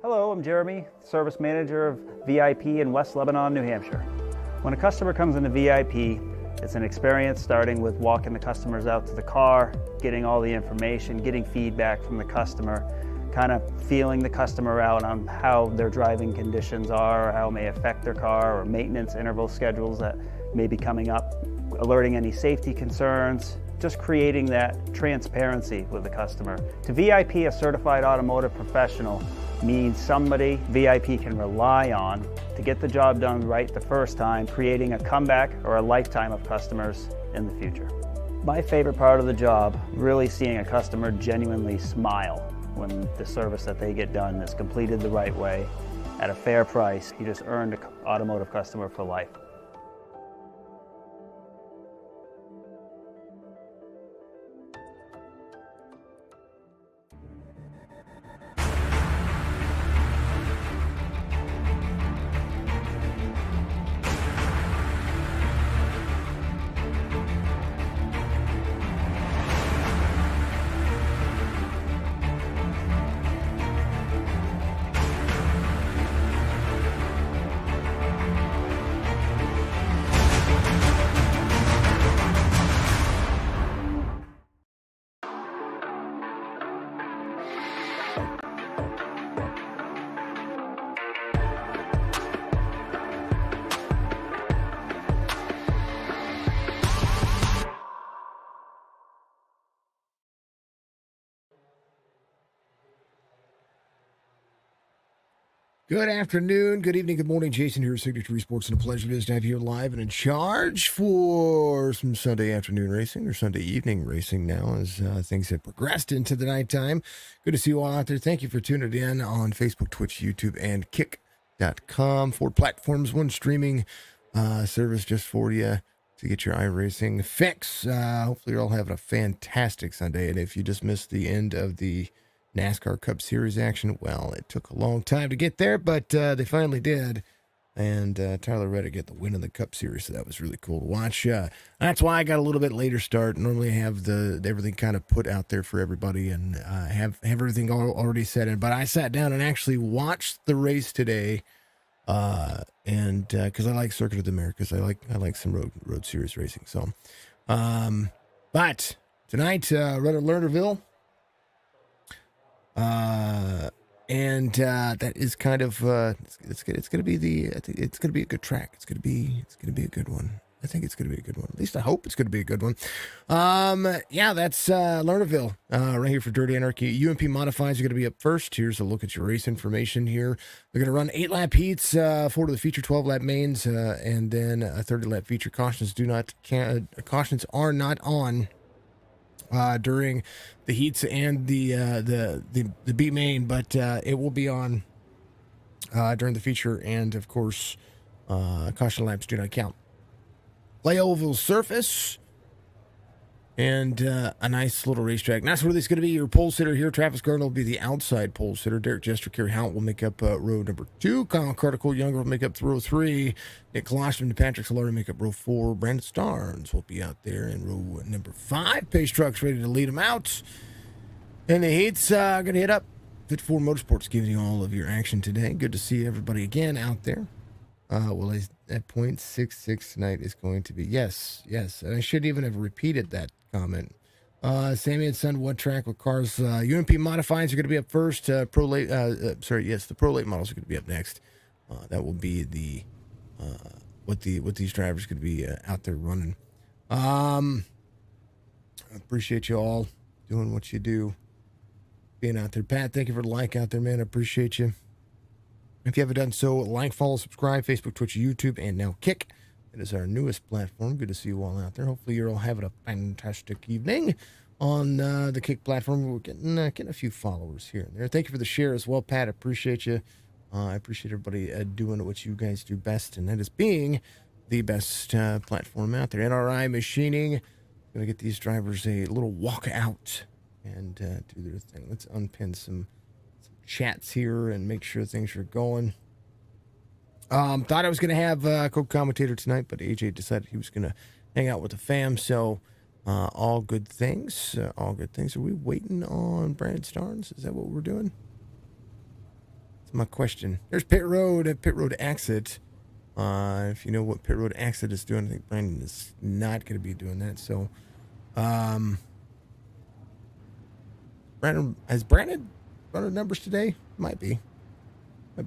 Hello, I'm Jeremy, Service Manager of VIP in West Lebanon, New Hampshire. When a customer comes into VIP, it's an experience starting with walking the customers out to the car, getting all the information, getting feedback from the customer, kind of feeling the customer out on how their driving conditions are, how it may affect their car, or maintenance interval schedules that may be coming up, alerting any safety concerns, just creating that transparency with the customer. To VIP, a certified automotive professional means somebody VIP can rely on to get the job done right the first time, creating a comeback or a lifetime of customers in the future. My favorite part of the job, really seeing a customer genuinely smile when the service that they get done is completed the right way at a fair price. You just earned an automotive customer for life. Good afternoon, good evening, good morning. Jason here, Signature Esports, and a pleasure it is to have you here live and in charge for some Sunday afternoon racing or Sunday evening racing now as things have progressed into the nighttime. Good to see you all out there. Thank you for tuning in on Facebook, Twitch, YouTube, and Kick.com. 4 platforms, 1 streaming service just for you to get your iRacing fix. Hopefully you're all having a fantastic Sunday, and if you just missed the end of the NASCAR Cup Series action, well, it took a long time to get there, but they finally did. And Tyler Reddick get the win in the Cup Series, so that was really cool to watch. That's why I got a little bit later start. Normally I have everything kind of put out there for everybody and have everything already set in. But I sat down and actually watched the race today, and because I like Circuit of the Americas, I like some road series racing. So, but tonight, run at Lernerville. And that is kind of it's going to be it's going to be a good track. It's going to be a good one. I think it's going to be a good one. At least I hope it's going to be a good one. Yeah, that's Lernerville right here for Dirty Anarchy. UMP Modifieds are going to be up first. Here's a look at your race information here. They're going to run 8-lap heats, 4 to the feature, 12-lap mains, and then a 30-lap feature. Cautions are not on during the heats and the B main, but it will be on during the feature, and of course caution laps do not count. Play oval surface and a nice little racetrack. And that's where this is going to be. Your pole sitter here, Travis Gardner, will be the outside pole sitter. Derek Jester, Kerry Hount will make up row number 2. Kyle Carter, Cole Younger will make up row 3. Nick Colostrum and Patrick Solari make up row 4. Brandon Starnes will be out there in row number 5. Pace Trucks ready to lead them out. And the heat's going to hit up. 54 Motorsports giving you all of your action today. Good to see everybody again out there. Well, at point 66 tonight is going to be yes. And I shouldn't even have repeated that comment. Sammy and Son, what track with cars? UMP Modifieds are going to be up first. The Pro Late models are going to be up next. That will be the what these drivers could be out there running. I appreciate you all doing what you do, being out there. Pat, thank you for the like out there, man. I appreciate you. If you haven't done so, like, follow, subscribe, Facebook, Twitch, YouTube, and now Kick. It is our newest platform. Good to see you all out there. Hopefully you're all having a fantastic evening on the Kick platform. We're getting a few followers here and there. Thank you for the share as well, Pat. I appreciate you. I appreciate everybody doing what you guys do best, and that is being the best platform out there. NRI Machining. Going to get these drivers a little walk out and do their thing. Let's unpin some chats here and make sure things are going. Thought I was going to have a co-commentator tonight, but AJ decided he was going to hang out with the fam. So all good things. All good things. Are we waiting on Brandon Starnes? Is that what we're doing? That's my question. There's pit road exit. If you know what pit road exit is doing, I think Brandon is not going to be doing that. So, has Brandon run numbers today? Might be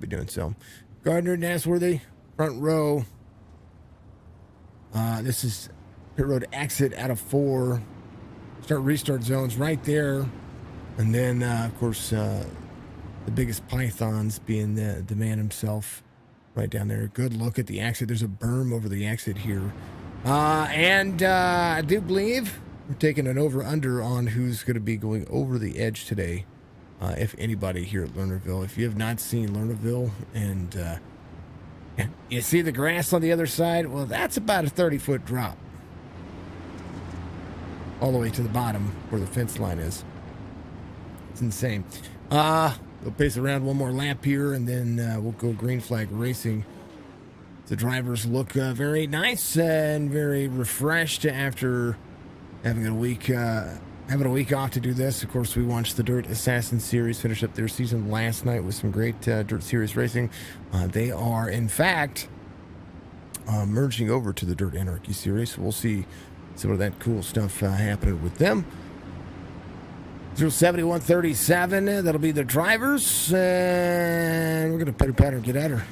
doing so. Gardner, Nasworthy, front row. This is pit road exit out of 4. Restart zones right there. And then, of course, the biggest pythons being the man himself right down there. Good look at the exit. There's a berm over the exit here. And I do believe we're taking an over-under on who's going to be going over the edge today, if anybody here at Lernerville. If you have not seen Lernerville and you see the grass on the other side, well, that's about a 30-foot drop all the way to the bottom where the fence line is. It's insane. We'll pace around one more lap here, and then we'll go green flag racing. The drivers look very nice and very refreshed after having a week off to do this. Of course, we watched the Dirt Assassin Series finish up their season last night with some great Dirt Series racing. They are, in fact, merging over to the Dirt Anarchy Series. So we'll see some of that cool stuff happening with them. 07137, that'll be the drivers. And we're going to pitter patter get at her.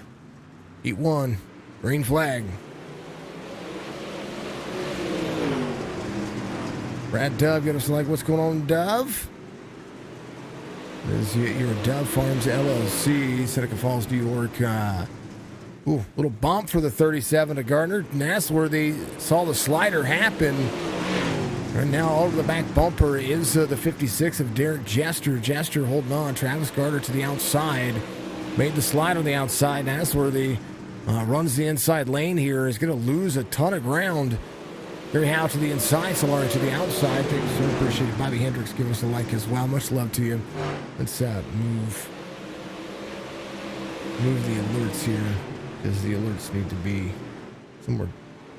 Heat 1, green flag. Brad Dove, get us like what's going on, Dove? This is your Dove Farms LLC, Seneca Falls, New York. Little bump for the 37 to Gardner. Nasworthy saw the slider happen. And now over the back bumper is the 56 of Derek Jester. Jester holding on. Travis Gardner to the outside. Made the slide on the outside. Nasworthy runs the inside lane here. Is going to lose a ton of ground. Gary Howe to the inside. Solari to the outside. Thank you, sir. Appreciate it. Bobby Hendricks giving us a like as well. Much love to you. Let's move the alerts here, because the alerts need to be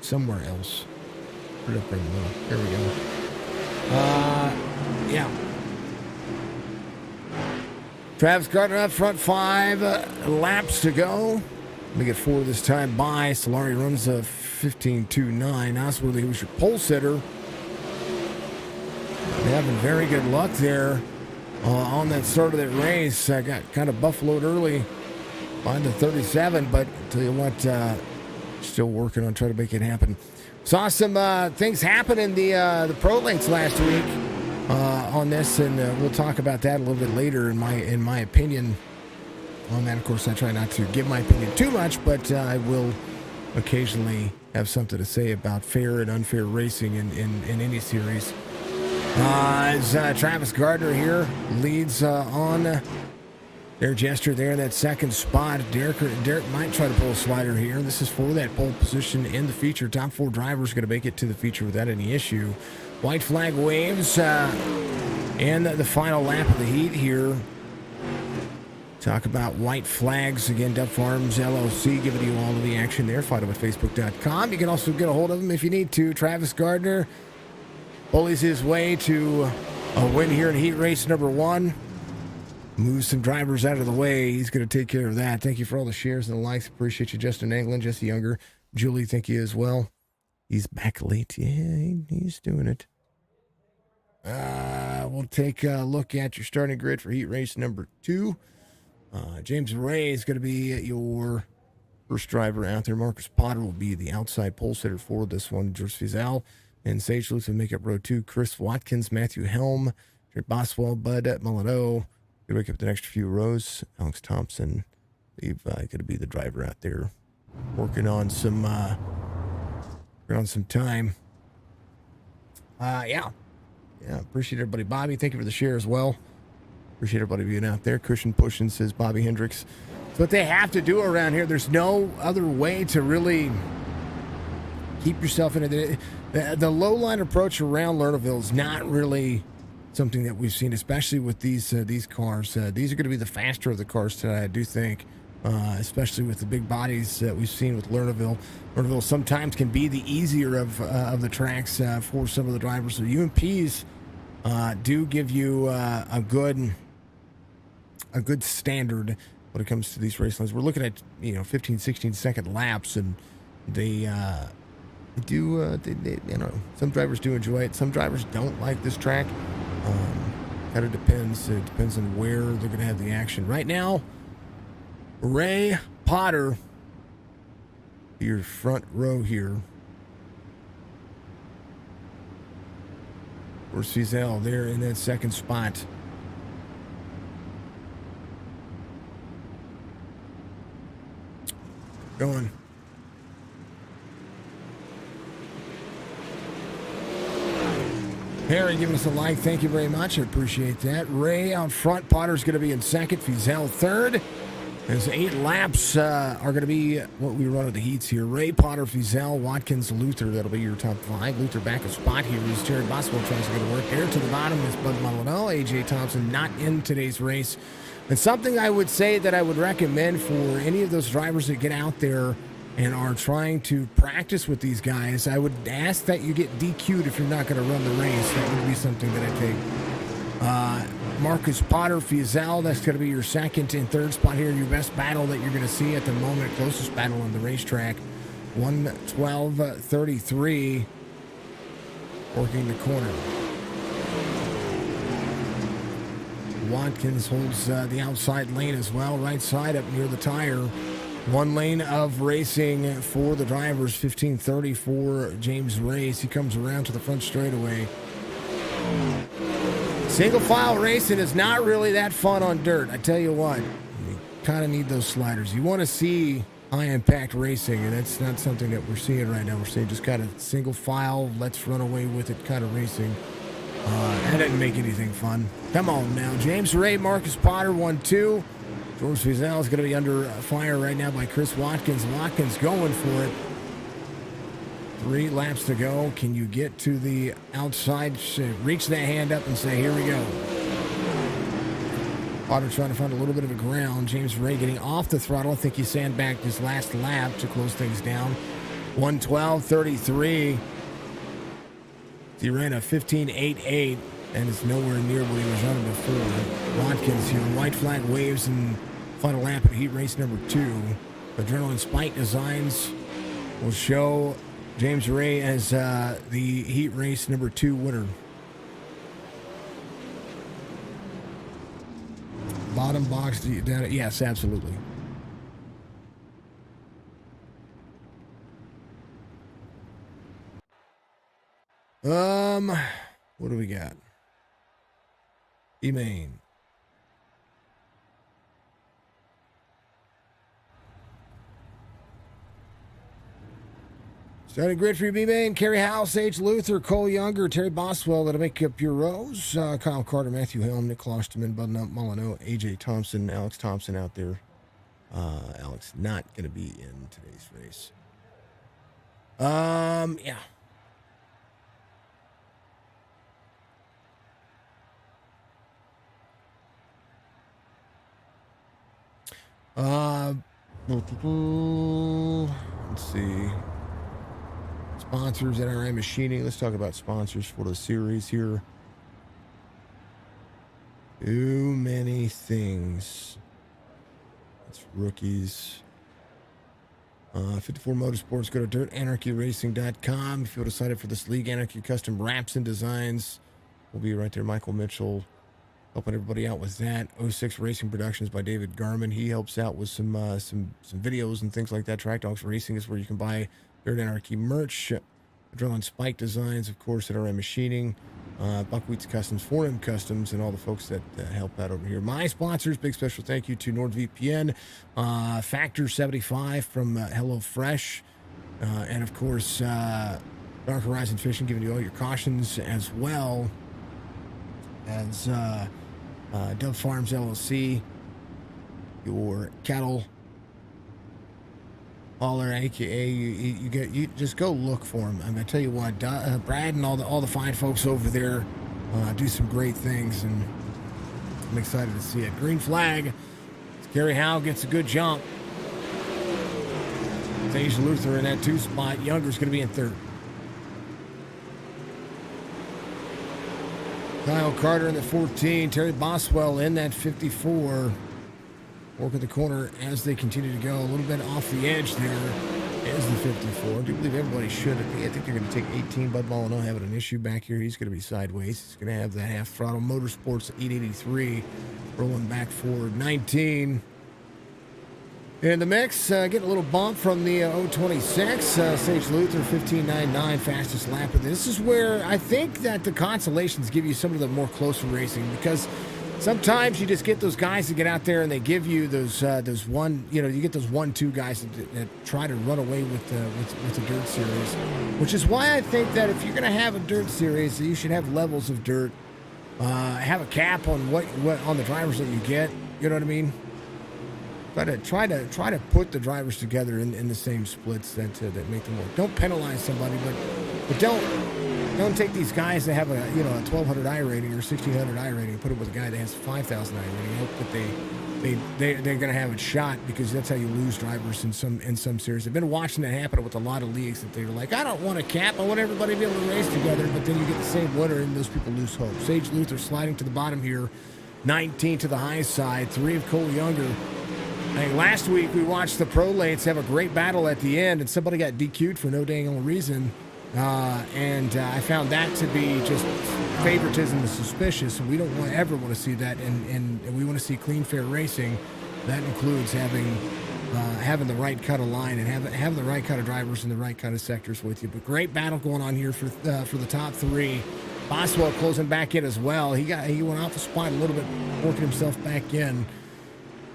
somewhere else. Put it up right in the middle. There we go. Yeah. Travis Gardner up front, 5 laps to go. We get 4 this time by. Solari runs a 15.29. Osworthy, who's your pole sitter, having very good luck there on that start of that race. I got kind of buffaloed early by the 37, but I'll tell you what, still working on trying to make it happen. Saw some things happen in the Pro Links last week on this, and we'll talk about that a little bit later. In my opinion on that, of course, I try not to give my opinion too much, but I will occasionally have something to say about fair and unfair racing in any series. As Travis Gardner here leads on. Derek Jester there in that second spot. Derek might try to pull a slider here. This is for that pole position in the feature. Top 4 drivers going to make it to the feature without any issue. White flag waves and the final lap of the heat here. Talk about white flags. Again, Dove Farms LLC giving you all of the action there. Find them at Facebook.com. You can also get a hold of them if you need to. Travis Gardner bullies his way to a win here in heat race number 1. Move some drivers out of the way. He's going to take care of that. Thank you for all the shares and the likes. Appreciate you, Justin Anglin, Jesse Younger, Julie, thank you as well. He's back late. Yeah, he's doing it. We'll take a look at your starting grid for heat race number 2. James Ray is going to be your first driver out there. Marcus Potter will be the outside pole sitter for this one. George Fizel and Sage Lutz will make up row 2. Chris Watkins, Matthew Helm, Jared Boswell, Bud Molyneux. Going to wake up the next few rows. Alex Thompson, he's going to be the driver out there, working on some time. Yeah. Appreciate everybody. Bobby, thank you for the share as well. Appreciate everybody being out there. Cushion pushing, says Bobby Hendricks. It's what they have to do around here. There's no other way to really keep yourself in it. The low line approach around Lernerville is not really something that we've seen, especially with these cars. These are going to be the faster of the cars today, I do think, especially with the big bodies that we've seen with Lernerville. Lernerville sometimes can be the easier of the tracks for some of the drivers. So UMPs do give you a good standard when it comes to these race lines. We're looking at 15, 16-second laps, and they some drivers do enjoy it. Some drivers don't like this track. Kind of depends. It depends on where they're going to have the action. Right now, Ray Potter, your front row here. Or Cizelle there in that second spot. Going. Harry giving us a like. Thank you very much. I appreciate that. Ray out front. Potter's going to be in second. Fizel third. As 8 laps are going to be what we run at the heats here. Ray, Potter, Fizel, Watkins, Luther. That'll be your top 5. Luther back a spot here as Terry Boswell tries to get to work there. To the bottom is Bud Molyneux. A.J. Thompson not in today's race. And something I would say that I would recommend for any of those drivers that get out there and are trying to practice with these guys, I would ask that you get DQ'd if you're not going to run the race. That would be something that I think. Marcus Potter, Fizel, that's going to be your second and third spot here. Your best battle that you're going to see at the moment, closest battle on the racetrack. 1:12:33, working the corner. Watkins holds the outside lane as well, right side up near the tire. 1 lane of racing for the drivers, 15:30 for James Race. He comes around to the front straightaway. Single file racing is not really that fun on dirt. I tell you what, you kind of need those sliders. You want to see high impact racing, and that's not something that we're seeing right now. We're seeing just kind of single file, let's run away with it kind of racing. That doesn't make anything fun. Come on now. James Ray, Marcus Potter, 1-2. George Fizel is going to be under fire right now by Chris Watkins. Watkins going for it. 3 laps to go. Can you get to the outside? Reach that hand up and say, here we go. Potter trying to find a little bit of a ground. James Ray getting off the throttle. I think he sandbagged his last lap to close things down. 1:12:33. He ran a 15:88 and it's nowhere near what he was running before. Watkins here. White flag waves and final lap at heat race number 2. Adrenaline Spike Designs will show James Ray as the heat race number 2 winner. Bottom box down. Yes, absolutely. What do we got? E-Main. Starting grid for your B-Main, Kerry House, H. Luther, Cole Younger, Terry Boswell. That'll make up your rows. Kyle Carter, Matthew Helm, Nick Klosterman, Bud Molyneux, A.J. Thompson, Alex Thompson out there. Alex not going to be in today's race. Yeah. Let's see. Sponsors, NRI Machining. Let's talk about sponsors for the series here. Too many things. It's rookies. 54 Motorsports. Go to dirtanarchyracing.com. If you want to sign up for this league, Anarchy Custom Wraps and Designs. We'll be right there. Michael Mitchell helping everybody out with that. 06 Racing Productions by David Garman. He helps out with some videos and things like that. Track Dogs Racing is where you can buy Dirt Anarchy merch. Adrenaline Spike Designs, of course, at RM Machining. BUCKWHEAT'S Customs, 4M Customs, and all the folks that help out over here. My sponsors, big special thank you to NordVPN, Factor 75 from HelloFresh, and of course, Dark Horizon Fishing, giving you all your cautions, as well as Dove Farms LLC, your cattle hauler, aka you just go look for them. I mean, I tell you what, Brad and all the fine folks over there do some great things, and I'm excited to see it. Green flag. Gary Howe gets a good jump. Asia Luther in that 2 spot. Younger's going to be in 3rd. Kyle Carter in the 14. Terry Boswell in that 54. working the corner as they continue to go. A little bit off the edge there is the 54. I do believe everybody should. I think they're going to take 18. Bud Molyneux having an issue back here. He's going to be sideways. He's going to have that half throttle. Motorsports 883 rolling back forward 19. In the mix, getting a little bump from the 026. Sage Luther 15.99, fastest lap of this. This is where I think that the consolations give you some of the more closer racing, because sometimes you just get those guys that get out there and they give you those one, you get those 1-2 guys that try to run away with the dirt series, which is why I think that if you're going to have a dirt series, you should have levels of dirt, have a cap on what on the drivers that you get. You know what I mean? Try to put the drivers together in the same splits that make them work. Don't penalize somebody, but don't take these guys that have a 1200 I rating or 1600 I rating and put it with a guy that has 5000 I rating. Hope that they're going to have a shot, because that's how you lose drivers in some series. I've been watching that happen with a lot of leagues, that they're like, I don't want a cap, I want everybody to be able to race together, but then you get the same winner and those people lose hope. Sage Luther sliding to the bottom here, 19 to the high side, 3 of Cole Younger. I think last week we watched the prolates have a great battle at the end, and somebody got DQ'd for no dang old reason. I found that to be just favoritism and suspicious. We don't ever want to see that, and we want to see clean, fair racing. That includes having the right cut of line and having the right cut of drivers and the right cut of sectors with you. But great battle going on here for the top 3. Boswell closing back in as well. He went off the spot a little bit, working himself back in.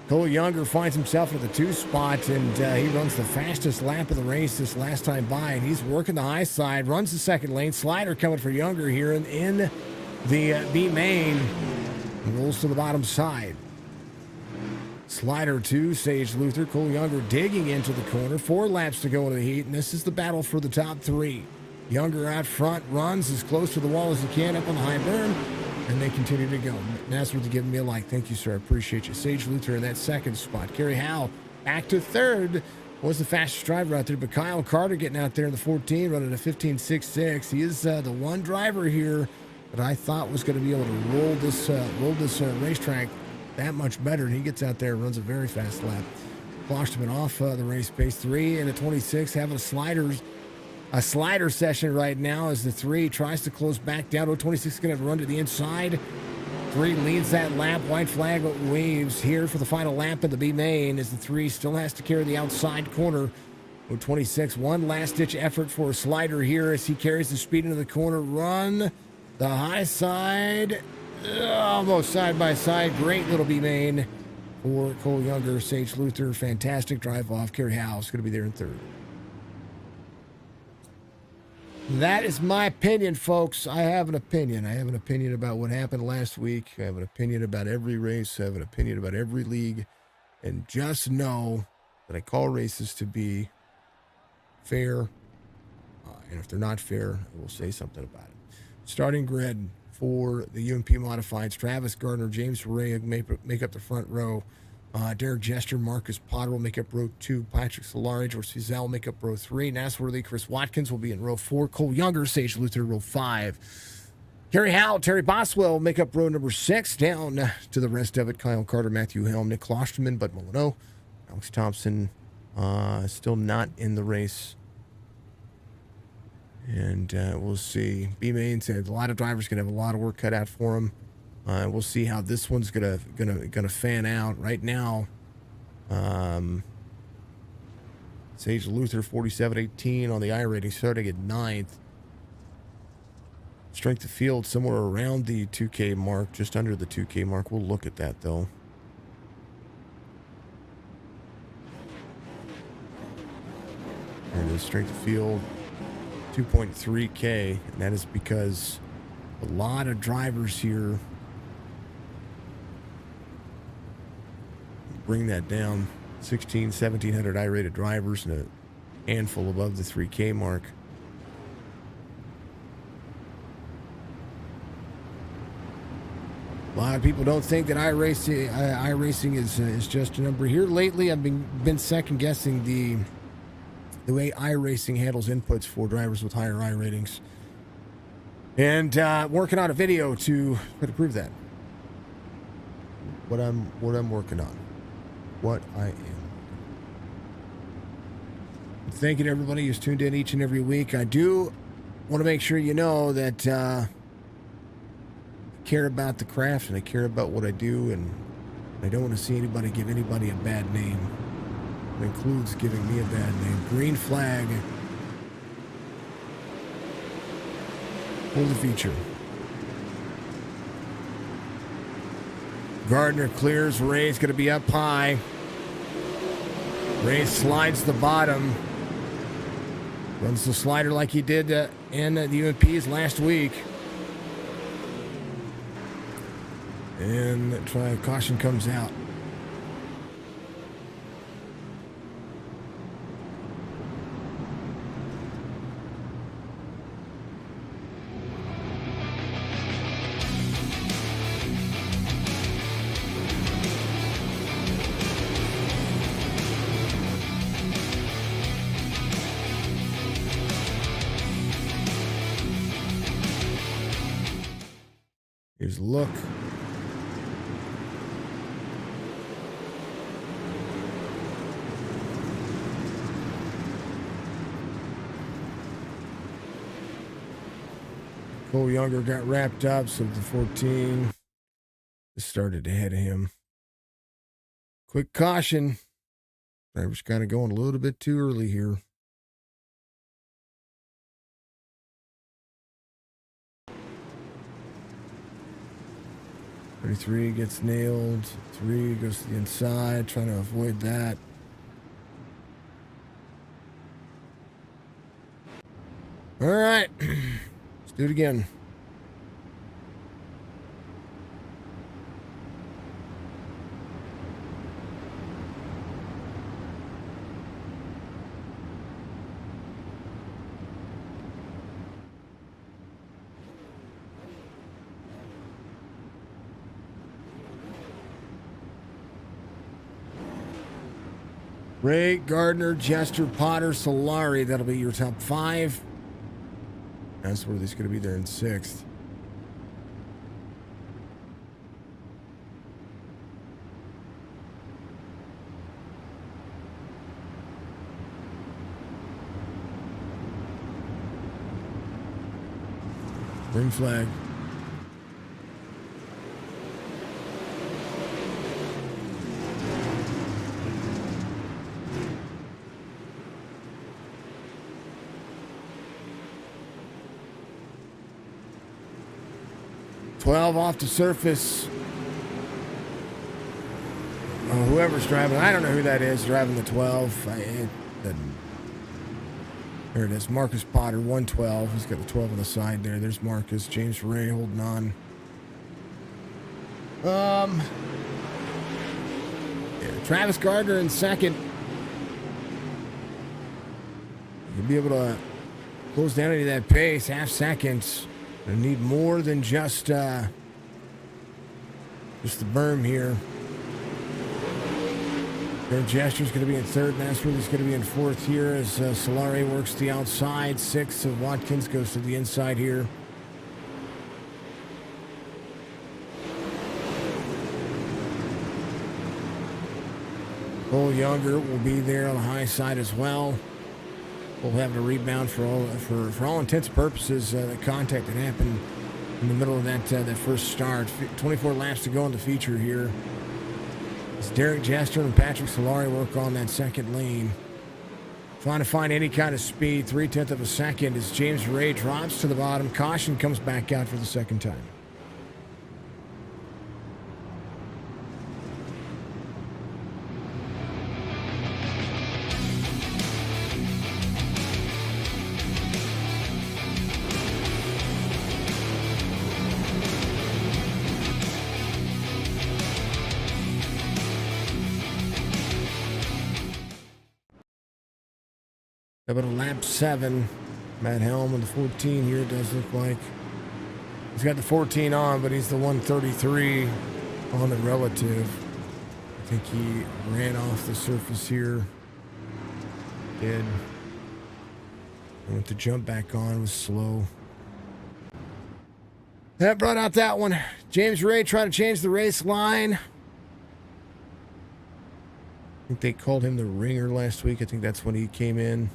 Cole Younger finds himself at the 2 spot, and he runs the fastest lap of the race this last time by, and he's working the high side, runs the second lane. Slider coming for Younger here in the B main, rolls to the bottom side. Slider 2, Sage Luther. Cole Younger digging into the corner. 4 laps to go in the heat, and this is the battle for the top 3. Younger out front, runs as close to the wall as he can up on the high berm, and they continue to go. Nasworth giving me a like. Thank you, sir. I appreciate you. Sage Luther in that 2nd spot. Kerry Howell back to 3rd. Was the fastest driver out there, but Kyle Carter getting out there in the 14, running a 15.66. He is the one driver here that I thought was going to be able to roll this racetrack that much better. And he gets out there and runs a very fast lap. Klosterman off the race pace. 3 and a 26, having a slider session right now as the 3 tries to close back down. 026 is going to have to run to the inside. 3 leads that lap. White flag waves here for the final lap of the B main as the 3 still has to carry the outside corner. 026, one last-ditch effort for a slider here as he carries the speed into the corner. Run the high side. Almost side by side. Great little B main for Cole Younger. Sage Luther, fantastic drive off. Kerry Howell's going to be there in 3rd. That is my opinion, folks. I have an opinion. I have an opinion about what happened last week. I have an opinion about every race. I have an opinion about every league. And just know that I call races to be fair. And if they're not fair, I will say something about it. Starting grid for the UMP Modifieds. Travis Gardner, James Ferreira make up the front row. Derek Jester, Marcus Potter will make up row 2. Patrick Solari, George Cizal will make up row 3. Nasworthy, Chris Watkins will be in row 4. Cole Younger, Sage Luther, row 5. Kerry Howell, Terry Boswell will make up row number 6. Down to the rest of it, Kyle Carter, Matthew Helm, Nick Klosterman, Bud Molyneux. Alex Thompson still not in the race. And we'll see. B-Main said a lot of drivers going to have a lot of work cut out for them. We'll see how this one's gonna fan out. Right now, Sage Luther 47.18 on the I rating, starting at 9th. Strength of field somewhere around the 2K mark, just under the 2K mark. We'll look at that though. And the strength of field 2.3K, and that is because a lot of drivers here bring that down. 1700 I-rated drivers and a handful above the 3K mark. A lot of people don't think that iRacing is just a number. Here lately, I've been second guessing the way iRacing handles inputs for drivers with higher I ratings, and working on a video to prove that. What I'm working on. what I am. Thank you to everybody who's tuned in each and every week. I do want to make sure you know that I care about the craft and I care about what I do, and I don't want to see anybody give anybody a bad name. It includes giving me a bad name. Green flag. Hold the feature. Gardner clears. Ray's going to be up high. Ray slides the bottom. Runs the slider like he did in the UMPs last week. And caution comes out. Here's a look. Cole Younger got wrapped up, so the 14 just started ahead of him. Quick caution. Driver's kind of going a little bit too early here. Three gets nailed. 3 goes to the inside, trying to avoid that. All right. Let's do it again. Ray, Gardner, Jester, Potter, Solari. That'll be your top 5. That's where he's going to be there in 6th. Green flag. Off the surface. Whoever's driving, I don't know who that is driving the 12. There it is. Marcus Potter, 112. He's got the 12 on the side there. There's Marcus. James Ray holding on. Yeah, Travis Gardner in 2nd. You'll be able to close down any of that pace. Half seconds. I need more than just the berm here. Their Gesture's going to be in 3rd. Nasruli's going to be in 4th here as Solari works the outside. 6th of Watkins goes to the inside here. Cole Younger will be there on the high side as well. We'll have a rebound for all intents and purposes. The contact that happened in the middle of that first start. 24 laps to go in the feature here. As Derek Jester and Patrick Solari work on that 2nd lane. Trying to find any kind of speed. 0.3 of a second as James Ray drops to the bottom. Caution comes back out for the 2nd time. About a lap 7. Matt Helm on the 14 here, does look like. He's got the 14 on, but he's the 133 on the relative. I think he ran off the surface here. Did. And with the jump back on, was slow. That brought out that one. James Ray trying to change the race line. I think they called him the ringer last week. I think that's when he came in.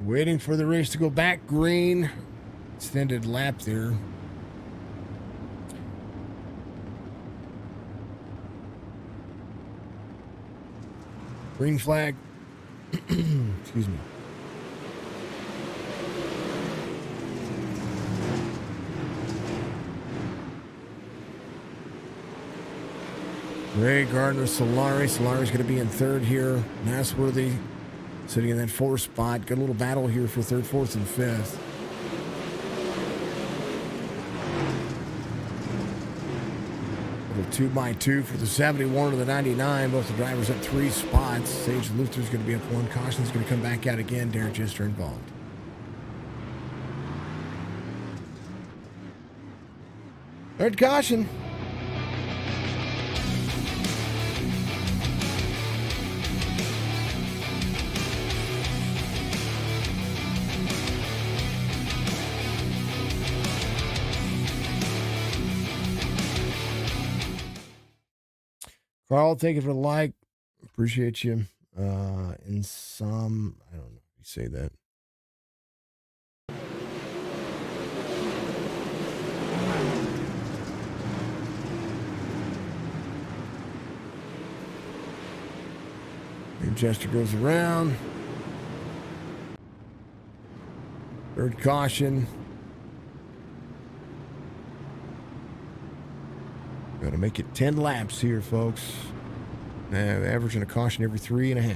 Waiting for the race to go back green. Extended lap there. Green flag. Excuse me. Ray Gardner, Solari. Solari's going to be in third here. Nasworthy sitting in that fourth spot. Got a little battle here for third, fourth, and fifth. Little 2x2 for the 71 to the 99. Both the drivers up 3 spots. Sage Luther's going to be up 1. Caution's going to come back out again. Darren Gister involved. Third caution. Carl, thank you for the like. Appreciate you. In some, I don't know if you say that. Big gesture goes around. Third caution. Got to make it 10 laps here, folks. Now, averaging a caution every 3.5.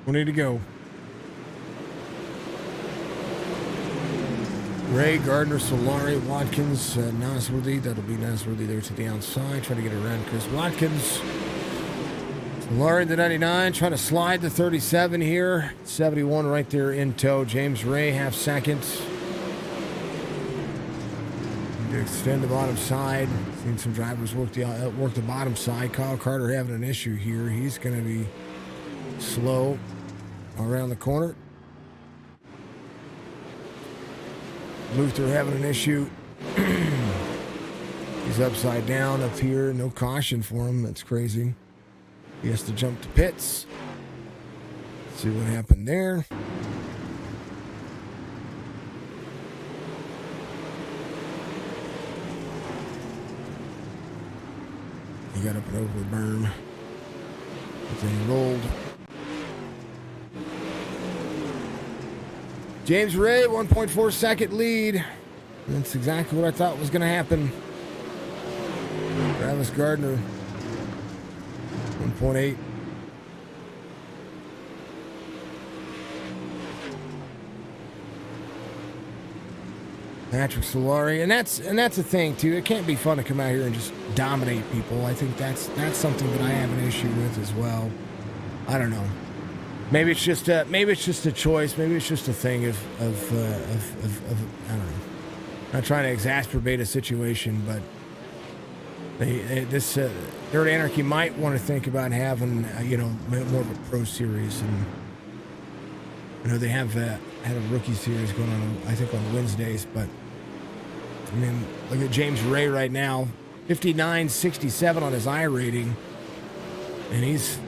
Need to go. Ray, Gardner, Solari, Watkins, Nasworthy. That'll be Nasworthy there to the outside. Trying to get around Chris Watkins. Solari, the 99. Trying to slide the 37 here. 71 right there in tow. James Ray, half second. To extend the bottom side. Seen some drivers work the bottom side. Kyle Carter having an issue here. He's going to be slow around the corner. Luther having an issue. He's upside down up here. No caution for him. That's crazy. He has to jump to pits. See what happened there. He got up and over the berm. But then he rolled. James Ray, 1.4 second lead. That's exactly what I thought was going to happen. Travis Gardner, 1.8. Patrick Solari, and that's the thing too. It can't be fun to come out here and just dominate people. I think that's something that I have an issue with as well. I don't know. Maybe it's just a choice. Maybe it's just a thing of I don't know. Not trying to exacerbate a situation, but this Dirt Anarchy might want to think about having more of a pro series, and I know they have had a rookie series going on, I think, on Wednesdays, but I mean, look at James Ray right now, 59.67 on his I rating, and he's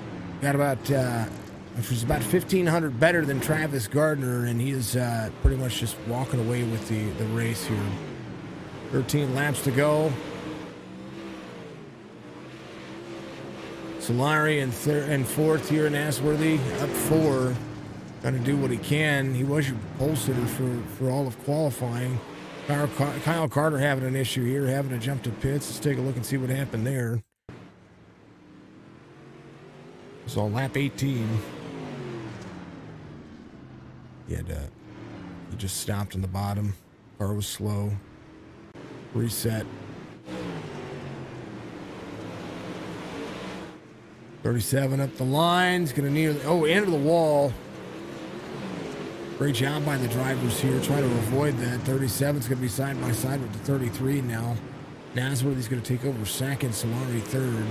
got about 1,500 better than Travis Gardner, and he is pretty much just walking away with the race here. 13 laps to go. Solari in fourth here, Nasworthy up 4. Trying to do what he can. He was your pole sitter for all of qualifying. Kyle Carter having an issue here, having to jump to pits. Let's take a look and see what happened there. It's on lap 18. He just stopped on the bottom. Car was slow. Reset. 37 up the line. He's going to into the wall. Great job by the drivers here, trying to avoid that. 37 is going to be side by side with the 33 now. Nasworthy's going to take over second. Solari third.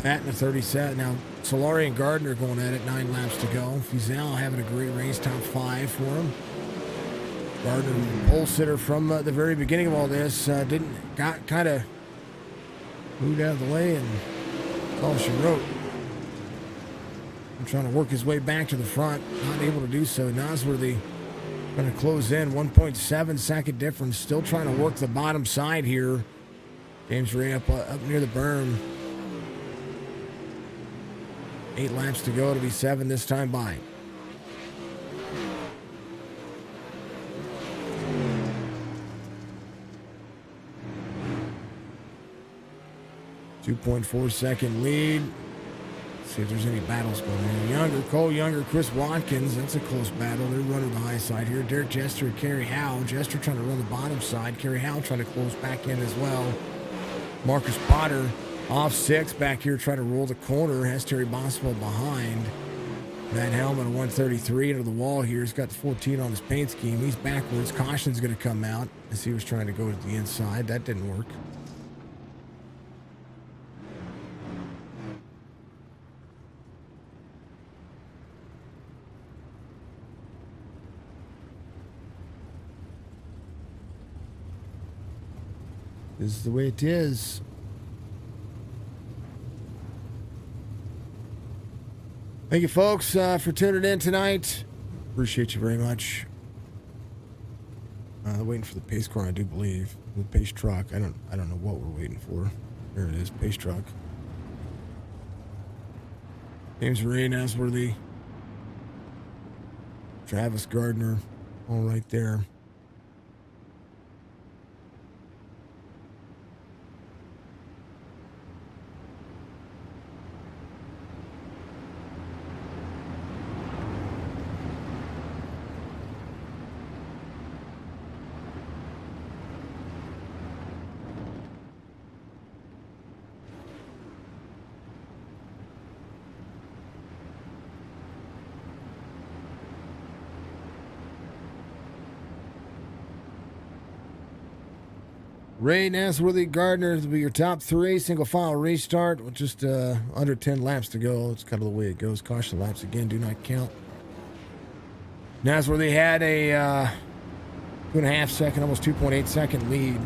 Pat in the 37. Now, Solari and Gardner going at it, 9 laps to go. Fizell having a great race, top 5 for him. Gardner, pole sitter from the very beginning of all this, got kind of moved out of the way, and that's all she wrote. Trying to work his way back to the front, not able to do so. Nasworthy trying to close in, 1.7 second difference, still trying to work the bottom side here. James Ray up near the berm. 8 laps to go to be 7 this time by. .4-second lead. See if there's any battles going on. Cole Younger, Chris Watkins. That's a close battle. They're running the high side here. Derek Jester, Kerry Howe. Jester trying to run the bottom side. Kerry Howe trying to close back in as well. Marcus Potter off 6 back here, trying to roll the corner. Has Terry Boswell behind. That helmet 133 into the wall here. He's got the 14 on his paint scheme. He's backwards. Caution's going to come out as he was trying to go to the inside. That didn't work. This is the way it is. Thank you, folks, for tuning in tonight. Appreciate you very much. Waiting for the pace car, I do believe. The pace truck. I don't know what we're waiting for. There it is, pace truck. James Ray, Nasworthy, Travis Gardner, all right there. Ray, Nasworthy, Gardner will be your top 3. Single file restart with just under 10 laps to go. It's kind of the way it goes. Caution laps again do not count. Nasworthy had a 2.5 second, almost 2.8 second lead.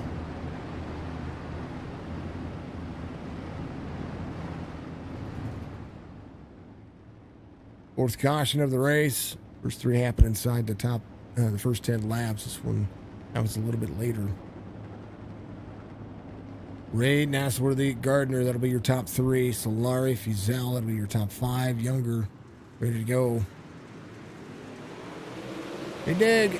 Fourth caution of the race. First 3 happened inside the top, the first 10 laps. This one, that was a little bit later. Ray, Nasworthy, Gardner, that'll be your top 3. Solari, Fizell, that'll be your top 5. Younger, ready to go. Hey, Dig.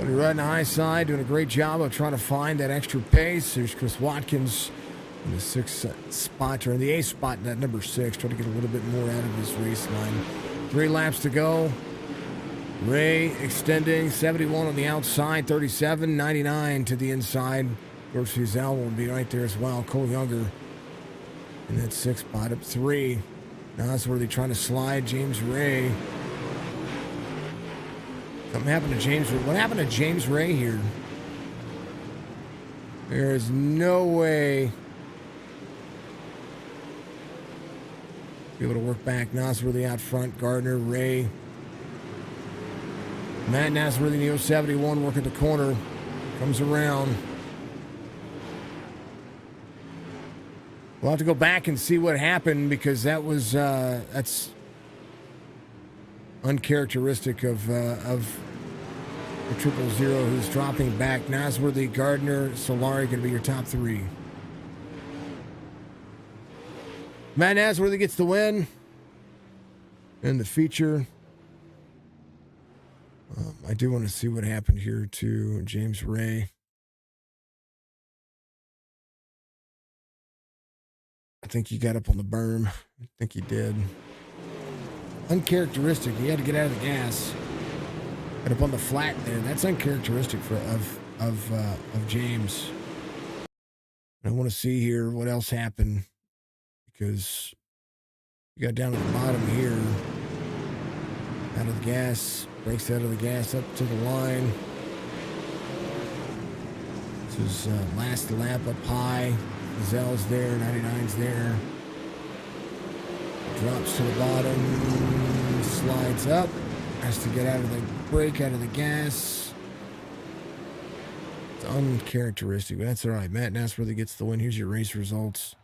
Buddy riding the high side, doing a great job of trying to find that extra pace. There's Chris Watkins in the 6th spot, or in the 8th spot, that number 6, trying to get a little bit more out of his race line. 3 laps to go. Ray extending, 71 on the outside, 37, 99 to the inside. George Fusel will be right there as well. Cole Younger in that 6th spot, up 3. Nosworthy trying to slide James Ray. Something happened to James Ray. What happened to James Ray here? There is no way be able to work back. Nosworthy out front. Gardner, Ray. Matt Nosworthy, Neo 71, working the corner. Comes around. We'll have to go back and see what happened, because that was that's uncharacteristic of the 000, who's dropping back. Nosworthy, Gardner, Solari going to be your top 3. Matt Nosworthy gets the win in the feature. I do want to see what happened here to James Ray. I think he got up on the berm. I think he did. Uncharacteristic. He had to get out of the gas. Got up on the flat there. That's uncharacteristic of James. I want to see here what else happened, because you got down at the bottom here. Out of the gas. Breaks out of the gas up to the line. This is last lap up high. Zell's there, 99's there. Drops to the bottom, slides up. Has to get out of the brake, out of the gas. It's uncharacteristic, but that's all right. Matt Nosworthy gets the win. Here's your race results.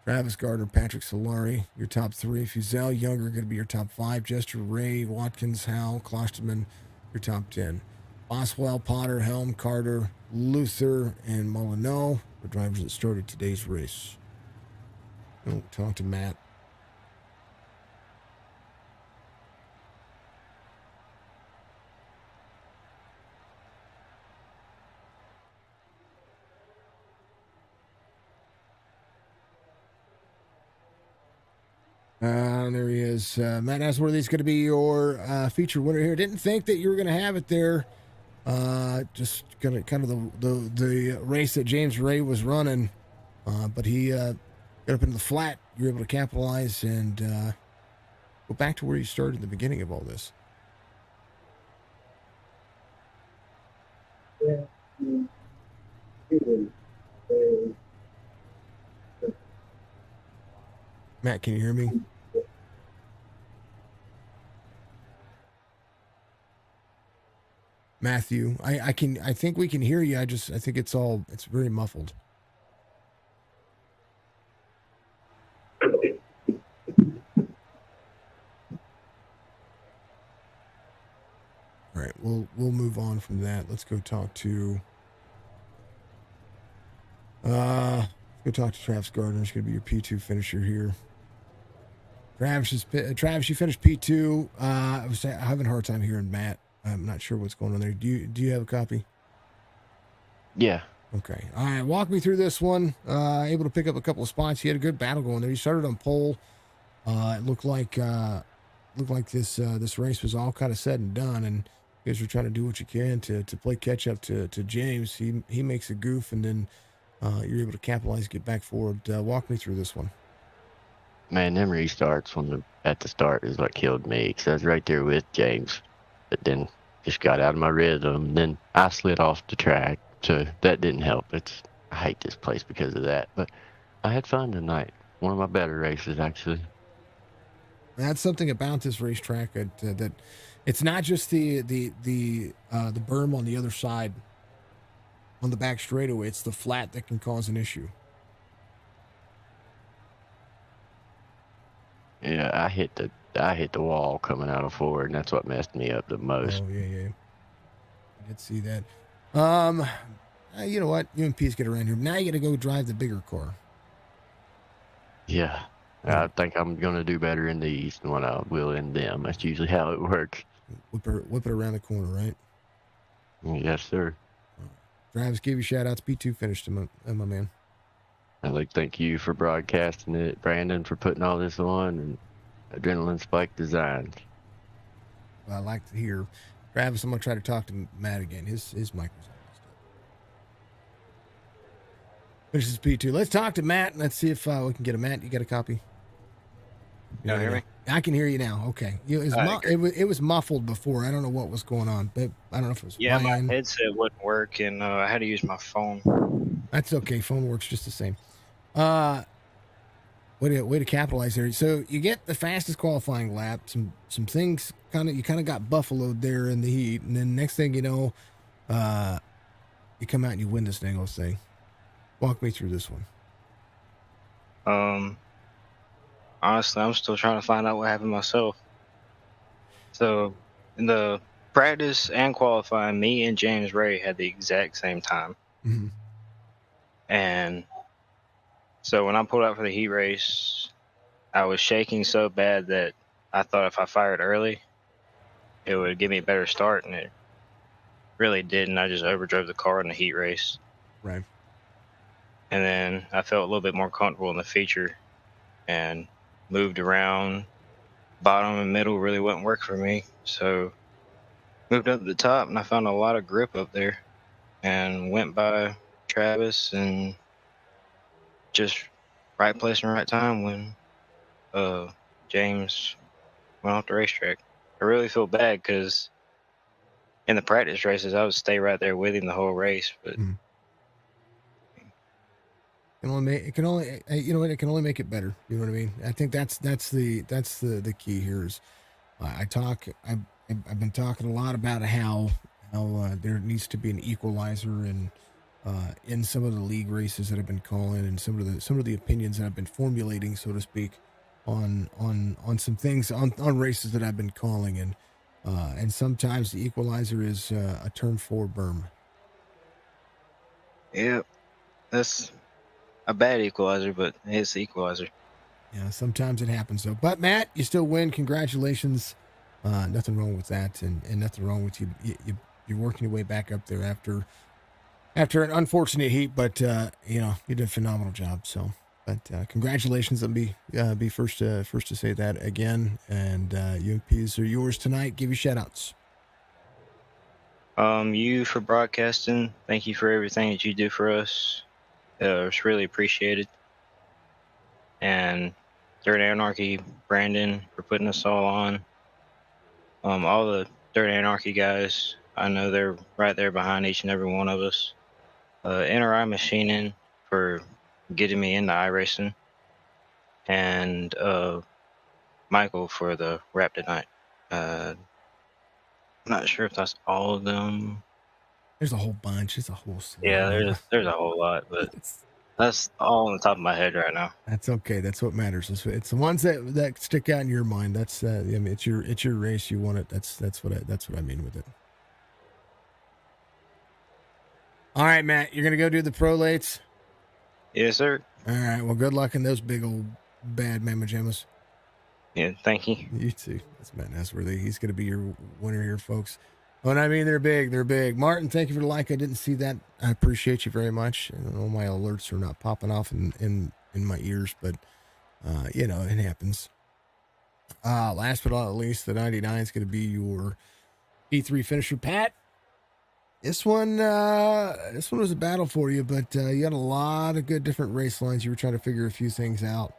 Travis Gardner, Patrick Solari, your top 3. Fusel, Younger, going to be your top 5. Jester, Ray, Watkins, Howell, Klosterman, your top 10. Boswell, Potter, Helm, Carter, Luther, and Molyneux, the drivers that started today's race. We'll talk to Matt. There he is. Matt Nosworthy's going to be your feature winner here. Didn't think that you were going to have it there. Just kind of the race that James Ray was running, but he got up into the flat. You were able to capitalize and go back to where you started at the beginning of all this. Matt, can you hear me? Matthew, I think we can hear you. I think it's very muffled. All right, we'll move on from that. Let's go talk to Travis Gardner. He's going to be your P2 finisher here. Travis, you finished P2. I was having a hard time hearing Matt. I'm not sure what's going on there. Do you have a copy? Yeah. Okay. All right. Walk me through this one. Able to pick up a couple of spots. He had a good battle going there. He started on pole. It looked like this race was all kind of said and done, and you guys were trying to do what you can to play catch up to James. He makes a goof, and then you're able to capitalize, get back forward. Walk me through this one. Man, them restarts at the start is what killed me, because I was right there with James, but then just got out of my rhythm. Then I slid off the track, so that didn't help. I hate this place because of that, but I had fun tonight. One of my better races, actually. That's something about this racetrack that it's not just the berm on the other side, on the back straightaway. It's the flat that can cause an issue. Yeah, I hit the wall coming out of forward, and that's what messed me up the most. Oh yeah. I did see that. You know what? UMP's get around here. Now you got to go drive the bigger car. Yeah. I think I'm going to do better in these than what I will in them. That's usually how it works. Whip it around the corner, right? Yes, sir. Travis, give you shout outs. P2 finished him, my man. I'd like to thank you for broadcasting it, Brandon for putting all this on, and Adrenaline Spike Designs. I like to hear. Travis, I'm going to try to talk to Matt again. His mic was finishes P2. Let's talk to Matt and let's see if we can get a Matt. You got a copy? You hear me? I can hear you now. Okay. It was muffled before. I don't know what was going on, but I don't know if it was my headset wouldn't work, and I had to use my phone. That's okay. Phone works just the same. Way to capitalize there. So you get the fastest qualifying lap. Some things you kind of got buffaloed there in the heat, and then next thing you know, you come out and you win this dang old thing. Walk me through this one. Honestly, I'm still trying to find out what happened myself. So, in the practice and qualifying, me and James Ray had the exact same time. Mm-hmm. And so when I pulled out for the heat race, I was shaking so bad that I thought if I fired early, it would give me a better start, and it really didn't. I just overdrove the car in the heat race. Right. And then I felt a little bit more comfortable in the feature and moved around. Bottom and middle really wouldn't work for me. So moved up to the top, and I found a lot of grip up there and went by Travis and just right place and right time when James went off the racetrack. I really feel bad because in the practice races, I would stay right there with him the whole race, but it can only make it better. You know what I mean? I think that's the key here is I've been talking a lot about how there needs to be an equalizer in some of the league races that I've been calling and some of the opinions that I've been formulating, so to speak, on some things on races that I've been calling, and sometimes the equalizer is a turn 4 berm. Yeah, that's a bad equalizer, but it's the equalizer. Yeah, sometimes it happens though. But Matt, you still win. Congratulations. Nothing wrong with that, and nothing wrong with you're working your way back up there after an unfortunate heat, but you did a phenomenal job. So, but congratulations. Let me be first to say that again. And UMPs are yours tonight. Give you shout outs. You for broadcasting. Thank you for everything that you do for us. It's really appreciated. And Dirt Anarchy, Brandon, for putting us all on. All the Dirt Anarchy guys, I know they're right there behind each and every one of us. NRI Machining for getting me into iRacing. And Michael for the rap tonight. I'm not sure if that's all of them. There's a whole bunch. It's a whole slew. Yeah, there's a whole lot, but that's all on the top of my head right now. That's okay. That's what matters. It's the ones that stick out in your mind. That's it's your race. You want it. That's what I mean with it. All right, Matt, you're gonna go do the prolates. Yes, sir. All right. Well, good luck in those big old bad mamma jammas. Yeah, thank you. You too. That's Matt Nesworthy. He's gonna be your winner here, folks. When I mean they're big, they're big. Martin, thank you for the like. I didn't see that. I appreciate you very much. I don't know, my alerts are not popping off in my ears, but it happens. Last but not least, the 99 is going to be your P3 finisher, Pat. This one was a battle for you, but you had a lot of good different race lines. You were trying to figure a few things out.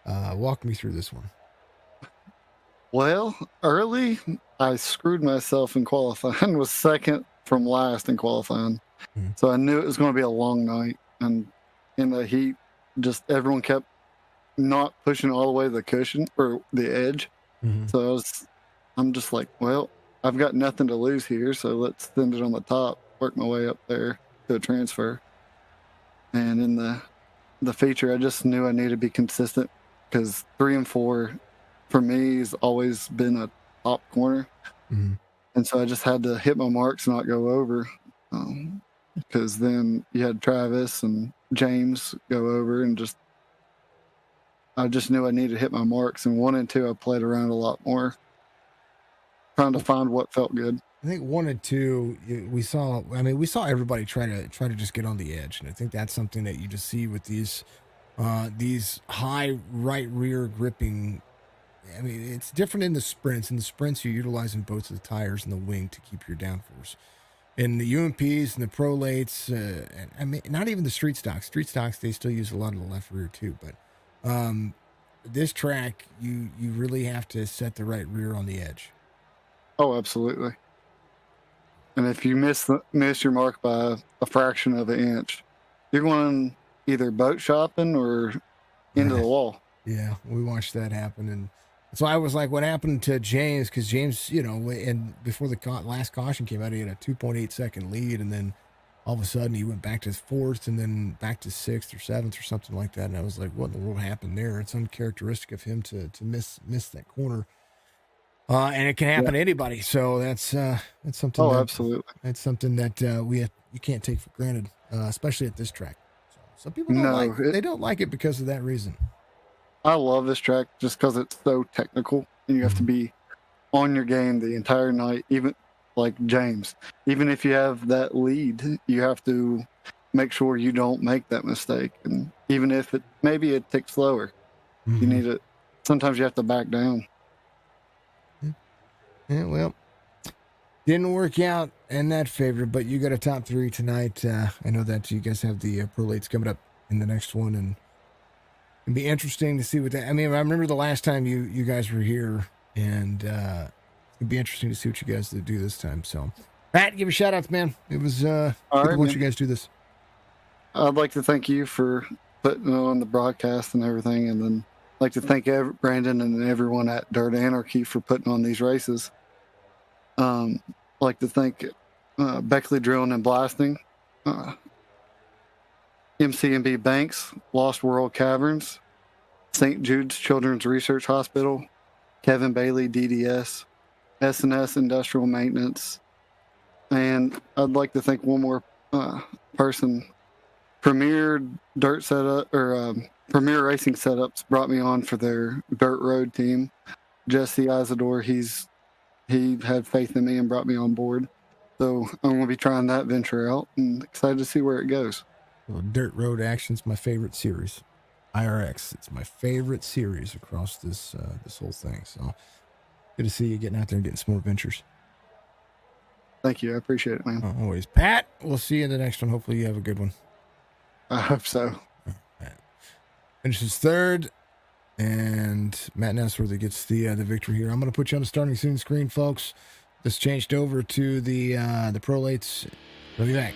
Walk me through this one. Well, early, I screwed myself in qualifying, was second from last in qualifying. Mm-hmm. So I knew it was going to be a long night. And in the heat, just everyone kept not pushing all the way to the cushion or the edge. Mm-hmm. So I'm just like, well, I've got nothing to lose here. So let's send it on the top, work my way up there to a transfer. And in the feature, I just knew I needed to be consistent because 3 and 4 for me has always been a top corner. Mm-hmm. And so I just had to hit my marks and not go over, because then you had Travis and James go over, and I just knew I needed to hit my marks. And 1 and 2, I played around a lot more, trying to find what felt good. I think 1 and 2, we saw. I mean, we saw everybody try to just get on the edge, and I think that's something that you just see with these high right rear gripping. I mean, it's different in the sprints. In the sprints, you're utilizing both of the tires and the wing to keep your downforce. In the UMPs and the prolates, and I mean, not even the street stocks. Street stocks, they still use a lot of the left rear too. But this track, you really have to set the right rear on the edge. Oh, absolutely. And if you miss your mark by a fraction of an inch, you're going either boat shopping or into the wall. Yeah, we watched that happen, and so I was like, "What happened to James?" Because James, and before the last caution came out, he had a 2.8 second lead, and then all of a sudden he went back to 4th, and then back to 6th or 7th or something like that. And I was like, "What in the world happened there?" It's uncharacteristic of him to miss that corner. And it can happen to anybody. So that's something. Oh, absolutely. That's something that you can't take for granted, especially at this track. So some people don't like it because of that reason. I love this track just because it's so technical, and you have to be on your game the entire night. Even like James, even if you have that lead, you have to make sure you don't make that mistake. And even if maybe it ticks slower, you need it. Sometimes you have to back down. Yeah, well, didn't work out in that favor, but you got a top 3 tonight. I know that you guys have the prolates coming up in the next one, and it'd be interesting to see what that. I mean, I remember the last time you guys were here, and it'd be interesting to see what you guys do this time. So, Pat, give a shout out, man. It was good to watch you guys do this. I'd like to thank you for putting on the broadcast and everything, and then I'd like to thank Brandon and everyone at Dirt Anarchy for putting on these races. I'd like to thank Beckley Drilling and Blasting, MCMB Banks, Lost World Caverns, St. Jude's Children's Research Hospital, Kevin Bailey DDS, S&S Industrial Maintenance, and I'd like to thank one more person. Premier Dirt Setup or Premier Racing Setups brought me on for their dirt road team. Jesse Isidore, he had faith in me and brought me on board. So I'm going to be trying that venture out and excited to see where it goes. Well, Dirt Road Action's my favorite series. IRX, it's my favorite series across this whole thing. So good to see you getting out there and getting some more adventures. Thank you. I appreciate it, man. Always. Pat, we'll see you in the next one. Hopefully you have a good one. I hope so. Finishes 3rd, and Matt Nessworthy gets the victory here. I'm going to put you on the starting soon screen, folks. This changed over to the prolates. We'll be back.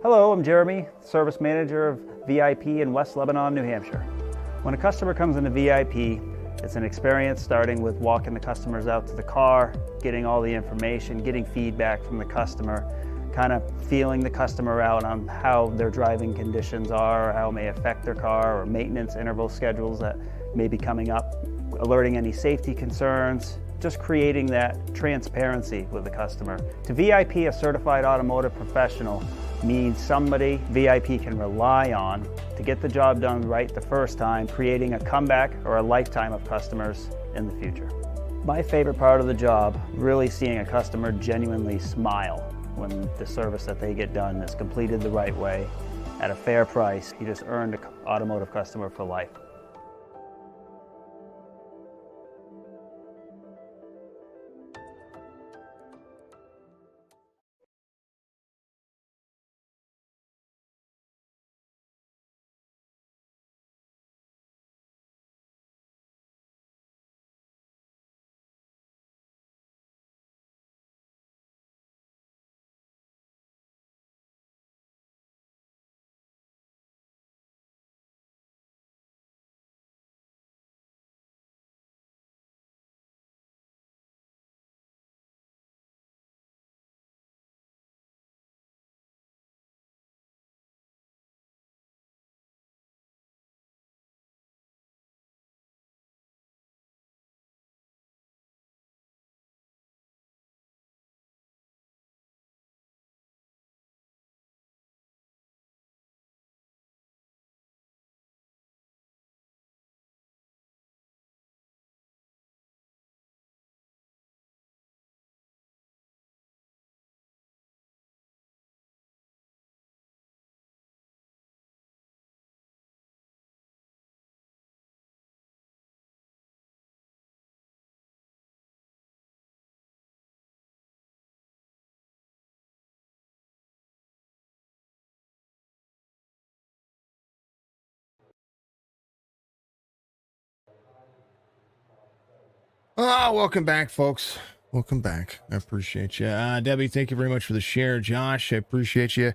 Hello, I'm Jeremy, Service Manager of VIP in West Lebanon, New Hampshire. When a customer comes into VIP, it's an experience starting with walking the customers out to the car, getting all the information, getting feedback from the customer, kind of feeling the customer out on how their driving conditions are, or how it may affect their car, or maintenance interval schedules that may be coming up, alerting any safety concerns, just creating that transparency with the customer. To VIP, a certified automotive professional means somebody VIP can rely on to get the job done right the first time, creating a comeback or a lifetime of customers in the future. My favorite part of the job, really seeing a customer genuinely smile when the service that they get done is completed the right way at a fair price. You just earned an automotive customer for life. Welcome back, folks. Welcome back. I appreciate you. Debbie, thank you very much for the share. Josh, I appreciate you.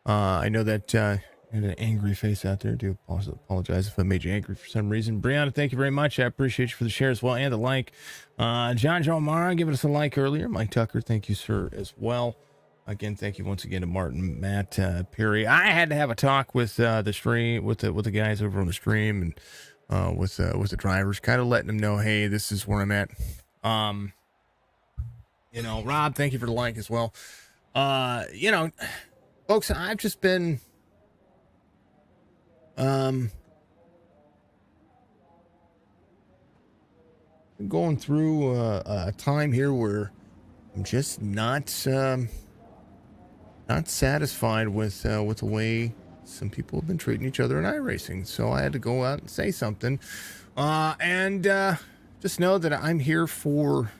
I know that you had an angry face out there. I do apologize if I made you angry for some reason. Brianna, thank you very much. I appreciate you for the share as well and the like. John Mara, giving us a like earlier. Mike Tucker, thank you, sir, as well. Again, thank you once again to Martin, Matt, Perry. I had to have a talk with the stream, with the guys over on the stream, and with the drivers, kind of letting them know, hey, this is where I'm at. Rob, thank you for the like as well. Folks, I've just been going through a time here where I'm just not satisfied with the way some people have been treating each other in iRacing. So I had to go out and say something. And just know that I'm here for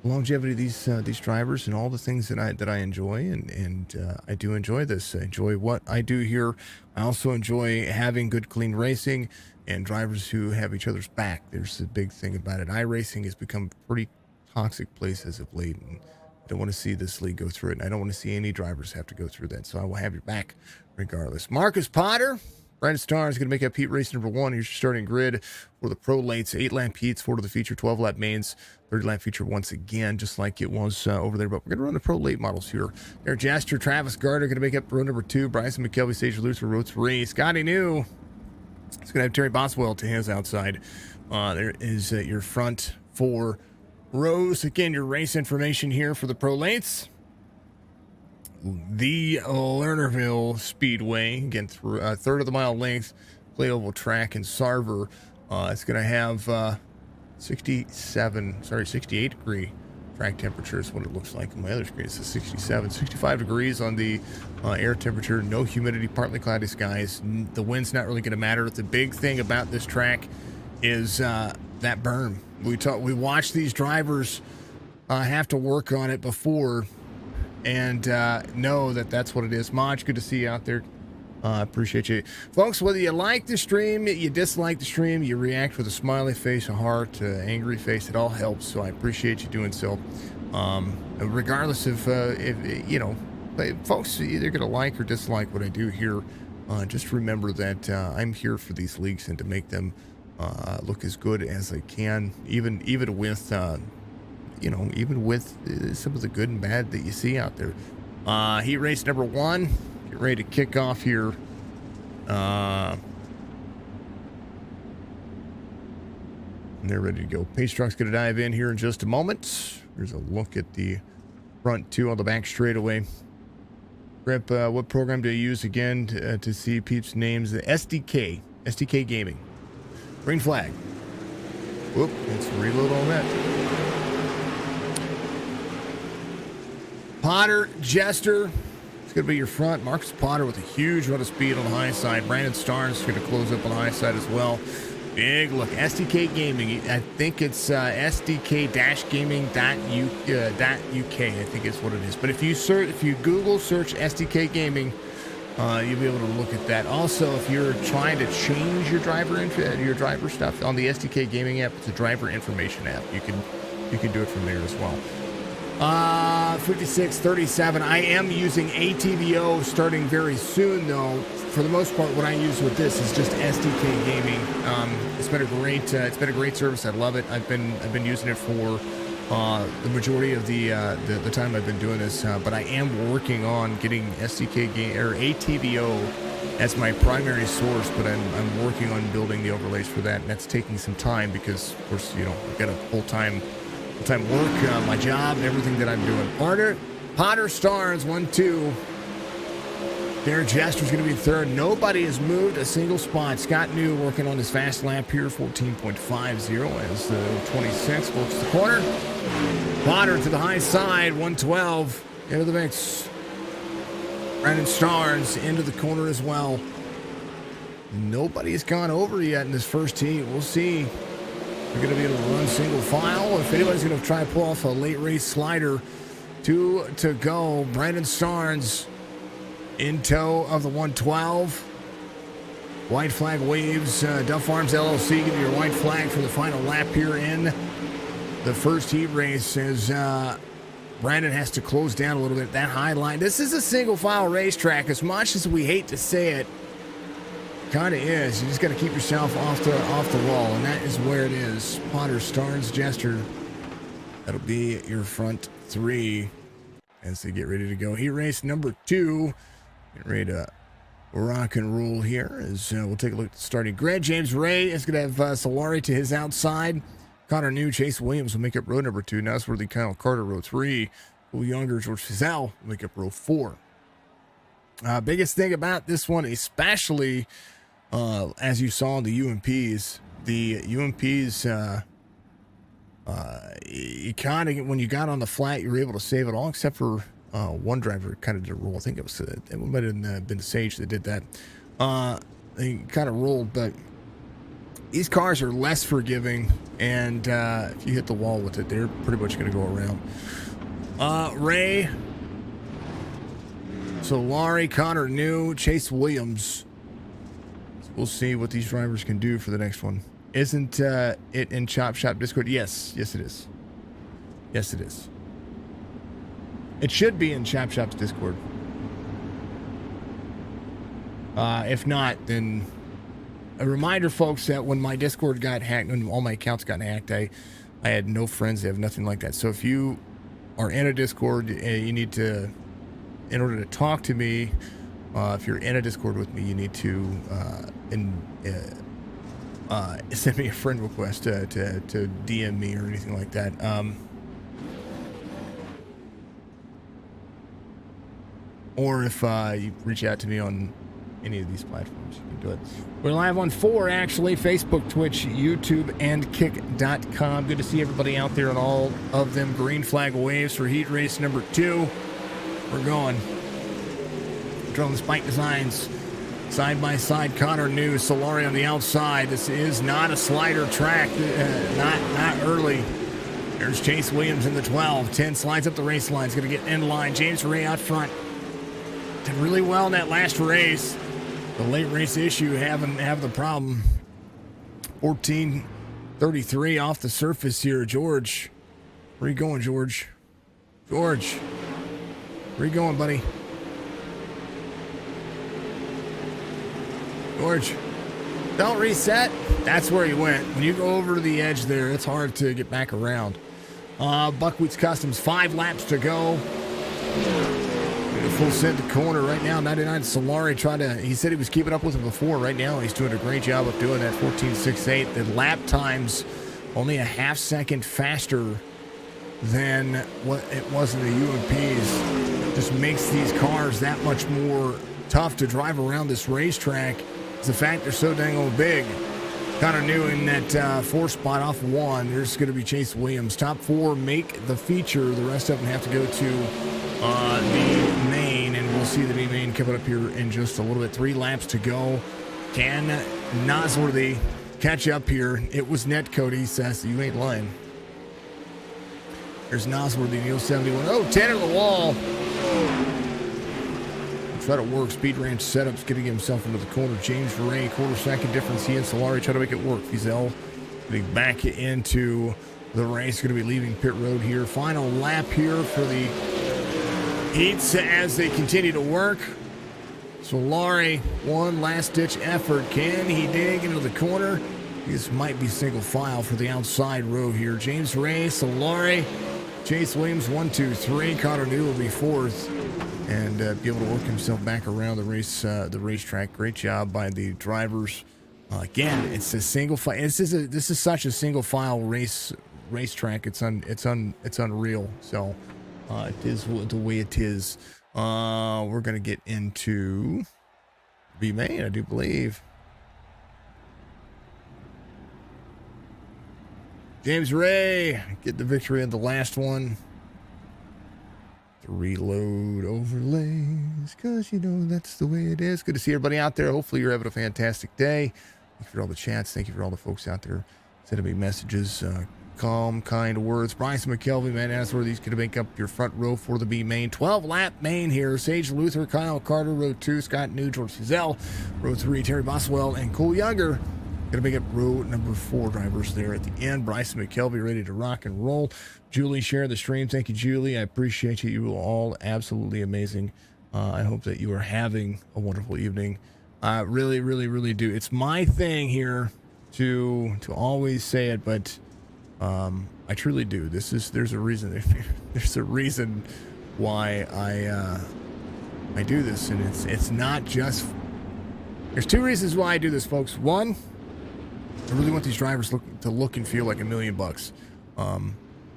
longevity of these drivers and all the things that I enjoy. And I do enjoy this. I enjoy what I do here. I also enjoy having good, clean racing and drivers who have each other's back. There's a big thing about it. iRacing has become a pretty toxic place as of late. And I don't want to see this league go through it. And I don't want to see any drivers have to go through that. So I will have your back regardless. Marcus Potter, Brightest Star, is going to make up heat race number 1. Here's your starting grid for the pro lates. 8-lap heats, 4 to the feature, 12-lap mains, 30-lap feature once again, just like it was over there. But we're going to run the pro late models here. Eric Jaster, Travis Gardner going to make up row number 2. Bryson McKelvey, Sage Luther, row 3. Scotty New is going to have Terry Boswell to his outside. There is your front 4 rows. Again, your race information here for the pro lates. The Lernerville Speedway, again, through a third of the mile length, play oval track in Sarver. It's going to have 68 degree track temperature is what it looks like on my other screen. It's a 65 degrees on the air temperature, no humidity, partly cloudy skies. The wind's not really going to matter. The big thing about this track is that berm. We watched these drivers have to work on it before, and know that that's what it is. Maj, good to see you out there. Appreciate you. Folks, whether you like the stream, you dislike the stream, you react with a smiley face, a heart, an angry face, it all helps. So I appreciate you doing so. Regardless of, if, folks, you're either going to like or dislike what I do here. Just remember that I'm here for these leagues and to make them look as good as I can, even with even with some of the good and bad that you see out there. Heat race number 1, get ready to kick off here. And they're ready to go. Pace truck's going to dive in here in just a moment. Here's a look at the front 2 on the back straightaway. Rep, what program do you use again to see peeps' names? The SDK Gaming. Green flag. Whoop, let's reload on that. Potter, Jester. It's going to be your front. Marcus Potter with a huge run of speed on the high side. Brandon Starnes is going to close up on the high side as well. Big look. SDK Gaming. I think it's SDK-gaming.uk. I think it's what it is. But if you Google search SDK Gaming, you'll be able to look at that. Also, if you're trying to change your driver stuff on the SDK Gaming app, it's a driver information app. You can do it from there as well. 5637. I am using ATVO starting very soon, though. For the most part, what I use with this is just SDK Gaming. It's been a great service. I love it. I've been using it for the majority of the time I've been doing this. But I am working on getting SDK game or ATVO as my primary source. But I'm working on building the overlays for that, and that's taking some time because, of course, I've got a full-time work, my job, and everything that I'm doing. Potter Stars 1-2. Derek Jester's going to be third. Nobody has moved a single spot. Scott New working on his fast lap here, 14.50 as the 26 works the corner. Potter to the high side, 112 into the mix. Brandon Stars into the corner as well. Nobody has gone over yet in this first heat. We'll see. We're going to be able to run single file. If anybody's going to try to pull off a late race slider, 2 to go. Brandon Starnes in tow of the 112. White flag waves. Duff Farms LLC, give you your white flag for the final lap here in the first heat race as Brandon has to close down a little bit. That high line. This is a single file racetrack. As much as we hate to say it, kind of is. You just got to keep yourself off the wall, and that is where it is. Potter, Starnes, Jester. That'll be your front 3 as they get ready to go. Heat race number 2. Get ready to rock and roll here as we'll take a look at the starting grid. James Ray is going to have Solari to his outside. Connor New, Chase Williams will make up row number 2. Nosworthy, Kyle Carter, row 3. Will Younger, George Fizell will make up row 4. Biggest thing about this one, especially as you saw in the UMPs, you kind of, when you got on the flat, you were able to save it all except for one driver kind of did a roll. I think it might have been Sage that did that. They kind of rolled, but these cars are less forgiving, and if you hit the wall with it, they're pretty much going to go around. Ray, Solari, Connor New, Chase Williams. We'll see what these drivers can do for the next one. Isn't it in Chop Shop Discord? Yes it is. Yes it is. It should be in Chop Shop's Discord. If not, then a reminder, folks, that when my Discord got hacked, when all my accounts got hacked, I had no friends. I have nothing like that. So if you are in a Discord, you need to, in order to talk to me, if you're in a Discord with me, you need to send me a friend request to DM me or anything like that. Or if you reach out to me on any of these platforms, you can do it. We're live on 4, actually. Facebook, Twitch, YouTube, and Kick.com. Good to see everybody out there on all of them. Green flag waves for heat race number 2. We're going. Drone Spike Designs. Side by side, Connor New, Solari on the outside. This is not a slider track. Not early. There's Chase Williams in the 12. 10 slides up the race line. He's going to get in line. James Ray out front. Did really well in that last race. The late race issue having the problem. 14:33 off the surface here. George. Where are you going, George? George. Where are you going, buddy? George, don't reset. That's where he went. When you go over to the edge there, it's hard to get back around. BUCKWHEAT'S Customs, 5 laps to go. Full set the corner right now. 99 Solari he said he was keeping up with him before. Right now, he's doing a great job of doing that. 14.68. The lap times only a half second faster than what it was in the UMPs. Just makes these cars that much more tough to drive around this racetrack. It's the fact they're so dang old big. Connor New in that 4 spot off 1. There's going to be Chase Williams. Top 4 make the feature. The rest of them have to go to the main, and we'll see the B main coming up here in just a little bit. 3 laps to go. Can Nosworthy catch up here? It was net, Cody says. You ain't lying. There's Nosworthy, Neil 71. Oh, 10 on the wall. Try to work. Speed Ranch setups, getting himself into the corner. James Ray, quarter-second difference. He and Solari try to make it work. Fizel getting back into the race. Going to be leaving pit road here. Final lap here for the heats as they continue to work. Solari, one last-ditch effort. Can he dig into the corner? This might be single file for the outside row here. James Ray, Solari, Chase Williams, 1, 2, 3. Connor New will be 4th. And be able to work himself back around the racetrack. Great job by the drivers. Again, it's a single file. This is such a single file racetrack. It's unreal. So it is the way it is. We're gonna get into B main, I do believe. James Ray get the victory in the last one. Reload overlays, because you know that's the way it is. Good to see everybody out there. Hopefully you're having a fantastic day. Thank you for all the chats. Thank you for all the folks out there sending me messages, calm, kind words. Bryson McKelvey, man, that's where these could make up your front row for the B main. 12 lap main here. Sage Luther, Kyle Carter, row 2, Scott New, George Fizel, row 3, Terry Boswell, and Cole Younger. Going to make it row number 4 drivers there at the end. Bryson McKelvey ready to rock and roll. Julie, share the stream. Thank you, Julie. I appreciate you. You are all absolutely amazing. I hope that you are having a wonderful evening. I really, really, really do. It's my thing here to always say it, but I truly do. There's a reason. There's a reason why I do this, and it's not just. There's 2 reasons why I do this, folks. One, I really want these drivers to look and feel like $1 million.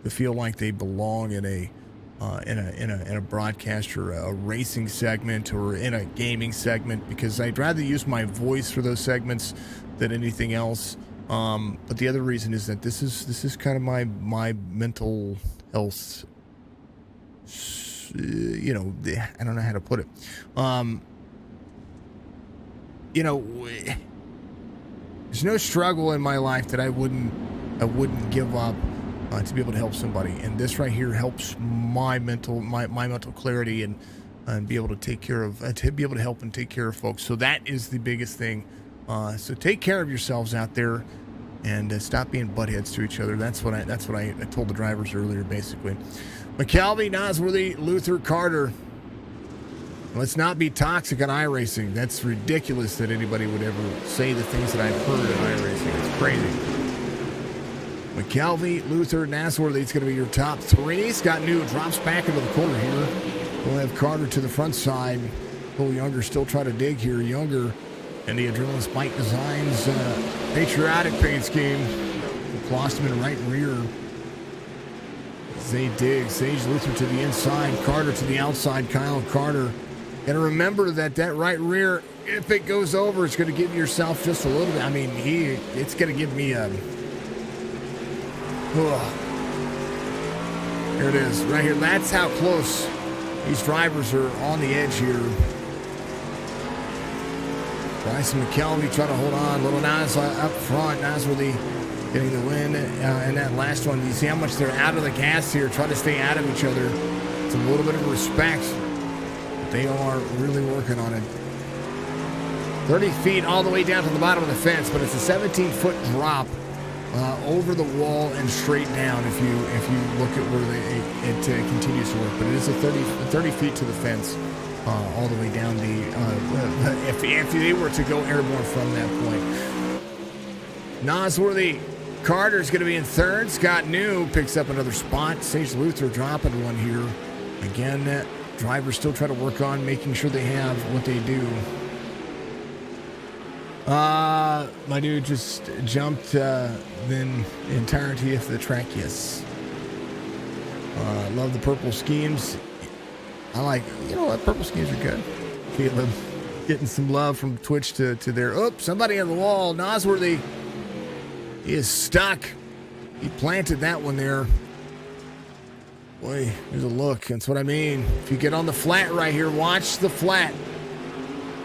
To feel like they belong in a broadcast or a racing segment or in a gaming segment, because I'd rather use my voice for those segments than anything else. But the other reason is that this is kind of my mental health. I don't know how to put it. There's no struggle in my life that I wouldn't give up to be able to help somebody, and this right here helps my mental clarity and be able to take care of to be able to help and take care of folks. So that is the biggest thing. So take care of yourselves out there, and stop being buttheads to each other. That's what I told the drivers earlier, basically. McKelvey, Nosworthy, Luther, Carter. Let's not be toxic on iRacing. That's ridiculous that anybody would ever say the things that I've heard in iRacing. It's crazy. McKelvey, Luther, Nosworthy, it's going to be your top 3. Scott New drops back into the corner here. We'll have Carter to the front side. Cole Younger still try to dig here. Younger and the Adrenaline Spike Designs patriotic paint scheme. Klosterman right rear. They dig. Sage Luther to the inside. Carter to the outside. Kyle Carter. Got to remember that right rear, if it goes over, it's going to give yourself just a little bit. I mean, it's going to give me a... Here it is, right here. That's how close these drivers are on the edge here. Bryson McKelvey trying to hold on. Little Nas up front. Nosworthy getting the win. And that last one, you see how much they're out of the gas here. Try to stay out of each other. It's a little bit of respect. They are really working on it. 30 feet all the way down to the bottom of the fence, but it's a 17-foot drop over the wall and straight down if you look at where it continues to work. But it is a 30 feet to the fence, all the way down if they were to go airborne from that point. Nosworthy Carter's going to be in third. Scott New picks up another spot. Sage Luther dropping one here. Again, drivers still try to work on making sure they have what they do. My dude just jumped the entirety of the track, yes. Love the purple schemes. I like, purple schemes are good. Caleb getting some love from Twitch to their, somebody on the wall. Nosworthy, he is stuck. He planted that one there. Boy, here's a look. That's what I mean. If you get on the flat right here, watch the flat.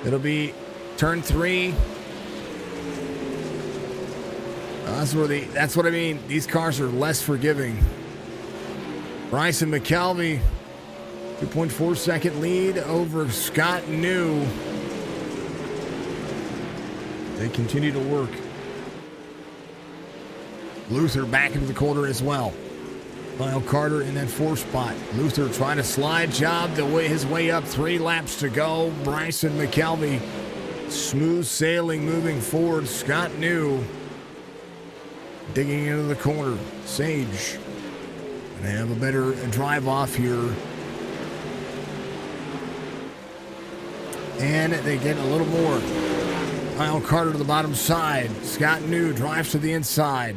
It'll be turn 3. Nosworthy, that's what I mean. These cars are less forgiving. Bryson McKelvey, 2.4 second lead over Scott New. They continue to work. Luther back into the corner as well. Kyle Carter in that 4th spot. Luther trying to slide job his way up. 3 laps to go. Bryson McKelvey, smooth sailing moving forward. Scott New digging into the corner. Sage. They have a better drive off here. And they get a little more. Kyle Carter to the bottom side. Scott New drives to the inside.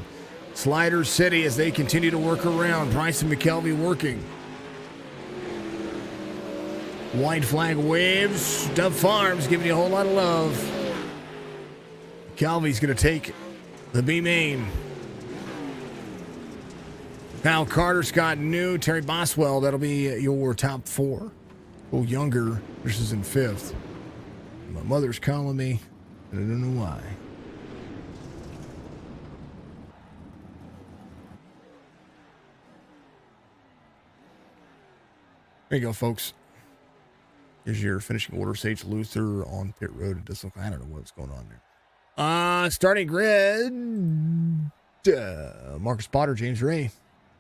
Slider City as they continue to work around. Bryson McKelvey working. White flag waves. Dove Farms giving you a whole lot of love. McKelvey's going to take the B main. Kyle Carter, Scott New, Terry Boswell. That'll be your top 4. Oh, Younger versus in 5th. My mother's calling me, and I don't know why. There you go, folks. Here's your finishing order. Sage Luther on pit road. It does look, I don't know what's going on there. Starting grid. Marcus Potter, James Ray.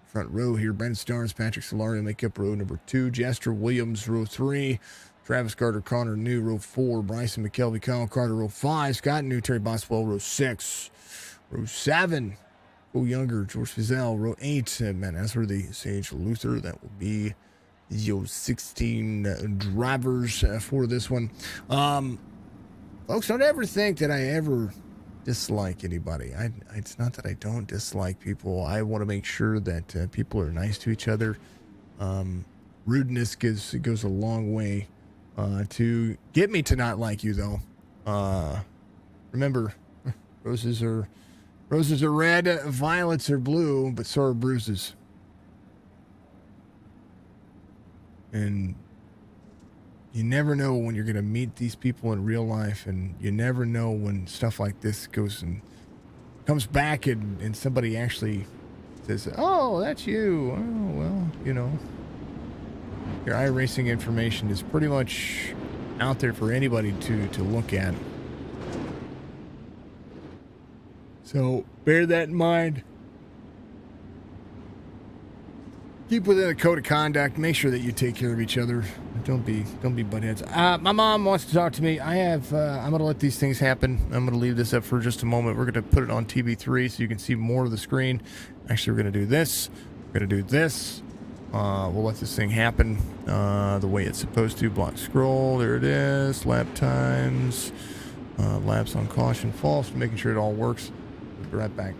Front row here. Brandon Starnes, Patrick Solario make up row number 2. Jester Williams, row 3. Travis Carter, Connor New, row 4. Bryson McKelvey, Kyle Carter, row 5. Scott New, Terry Boswell, row 6. Row 7. Go Younger, George Fizell, row 8. Man, as for the Sage Luther, that will be your 16 drivers for this one. Folks, don't ever think that I ever dislike anybody. It's not that I don't dislike people. I want to make sure that people are nice to each other. Rudeness goes a long way to get me to not like you, though. Remember, roses are red, violets are blue, but so are bruises. And you never know when you're going to meet these people in real life, and you never know when stuff like this goes and comes back and somebody actually says, oh, that's you. Oh, well, your iRacing information is pretty much out there for anybody to look at. So bear that in mind. Keep within the code of conduct. Make sure that you take care of each other. Don't be buttheads. My mom wants to talk to me. I'm going to let these things happen. I'm going to leave this up for just a moment. We're going to put it on TV3 so you can see more of the screen. Actually, we're going to do this. We're going to do this. We'll let this thing happen the way it's supposed to. Block scroll. There it is. Lap times. Laps on caution. False. Making sure it all works. We'll be right back.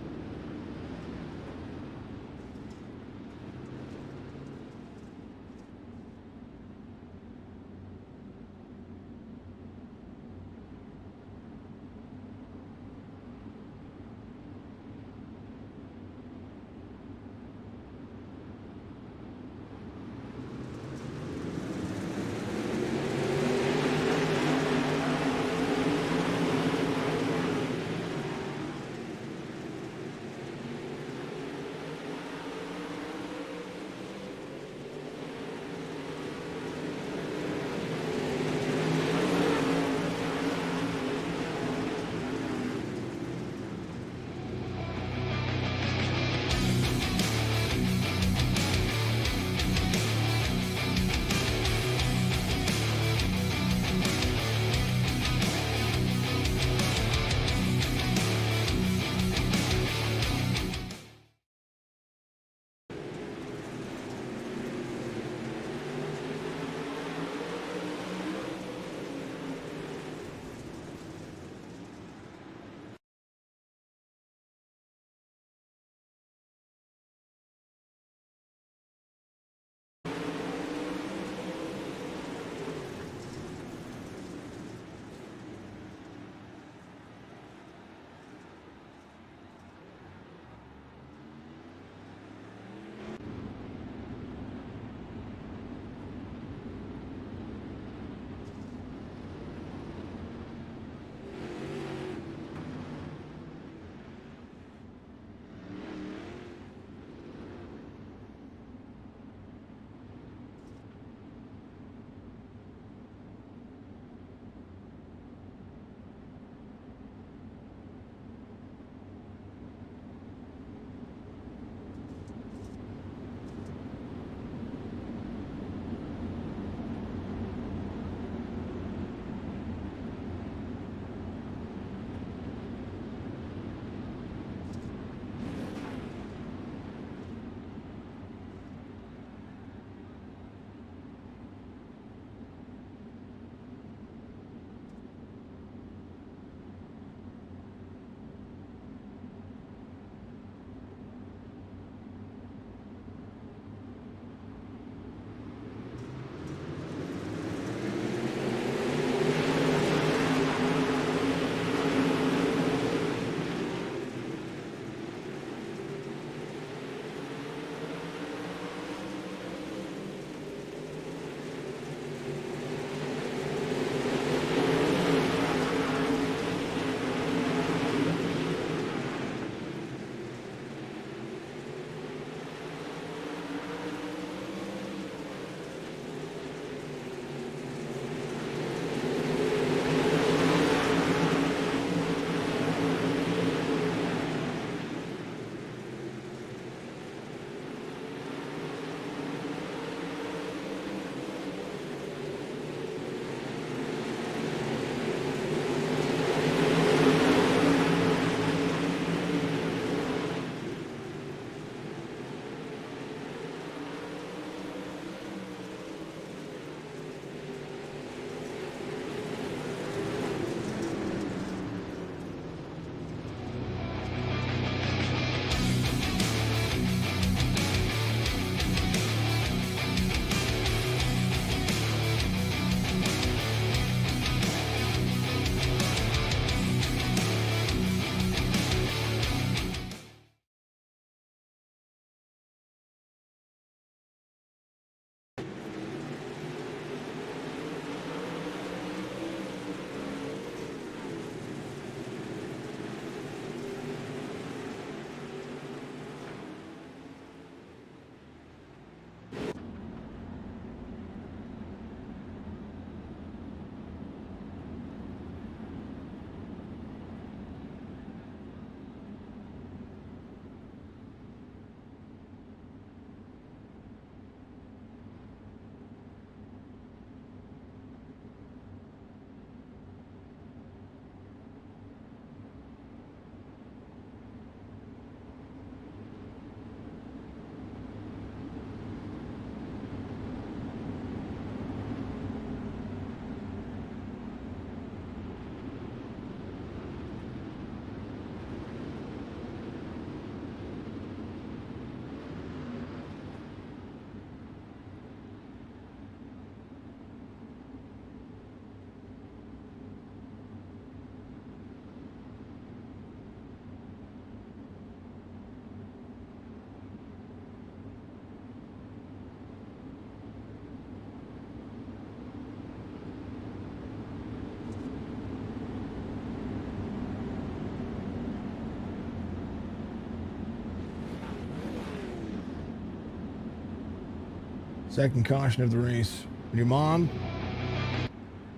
Second caution of the race. When your mom...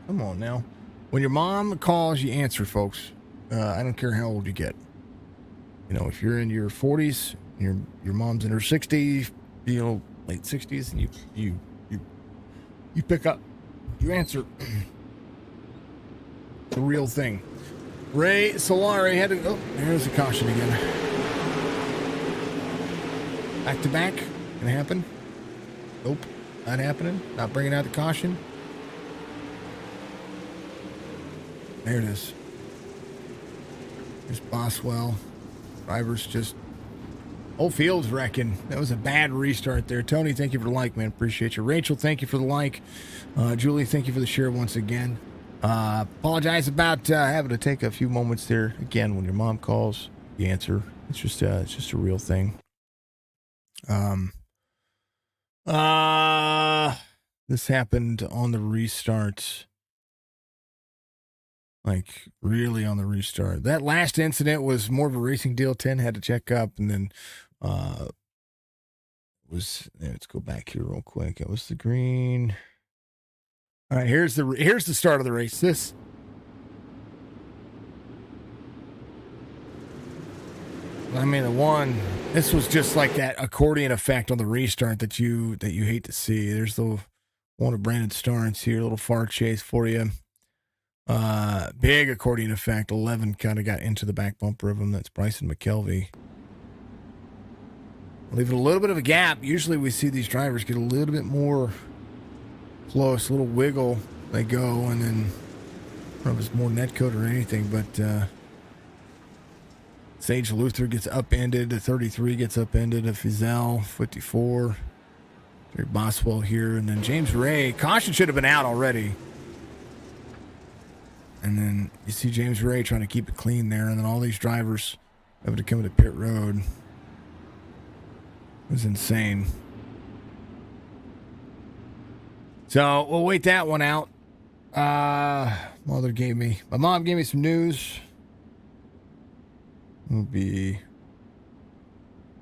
Come on now. When your mom calls, you answer, folks. I don't care how old you get. You know, if you're in your 40s, your mom's in her 60s, you know, late 60s, and you pick up, you answer. The real thing. Ray Solari had to... Oh, there's a caution again. Back to back. Gonna happen? Nope. Not happening. Not bringing out the caution. There it is. There's Boswell. Driver's just... Whole field's wrecking. That was a bad restart there. Tony, thank you for the like, man. Appreciate you. Rachel, thank you for the like. Julie, thank you for the share once again. Apologize about having to take a few moments there. Again, when your mom calls, you answer. It's just a real thing. This happened on the restart. Like, really on the restart. That last incident was more of a racing deal. 10 had to check up, and then let's go back here real quick. It was the green. All right, here's the start of the race. This was just like that accordion effect on the restart that you hate to see. There's the one of Brandon Starnes here, a little far chase for you. Big accordion effect. 11 kind of got into the back bumper of him. That's Bryson McKelvey. Leaving a little bit of a gap. Usually we see these drivers get a little bit more close, a little wiggle. They go, and then I don't know if it's more net code or anything, but Sage Luther gets upended. The 33 gets upended. A Fizel, 54. Jerry Boswell here, and then James Ray. Caution should have been out already. And then you see James Ray trying to keep it clean there, and then all these drivers having to come to pit road. It was insane. So we'll wait that one out. My mom gave me some news. We'll be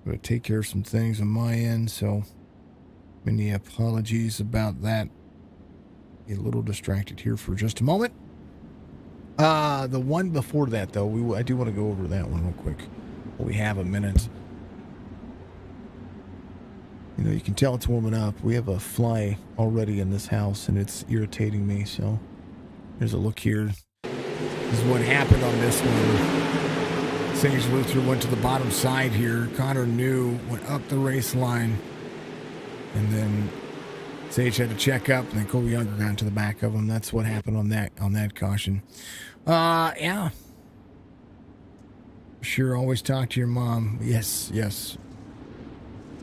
going to take care of some things on my end, so many apologies about that. Be a little distracted here for just a moment. The one before that, though, I do want to go over that one real quick. We have a minute. You know, you can tell it's warming up. We have a fly already in this house, and it's irritating me. So there's a look here. This is what happened on this one. Sage Luther went to the bottom side here. Connor New went up the race line, and then Sage had to check up, and then Cole Younger got into the back of him. That's what happened on that caution. Yeah. Sure, always talk to your mom. Yes.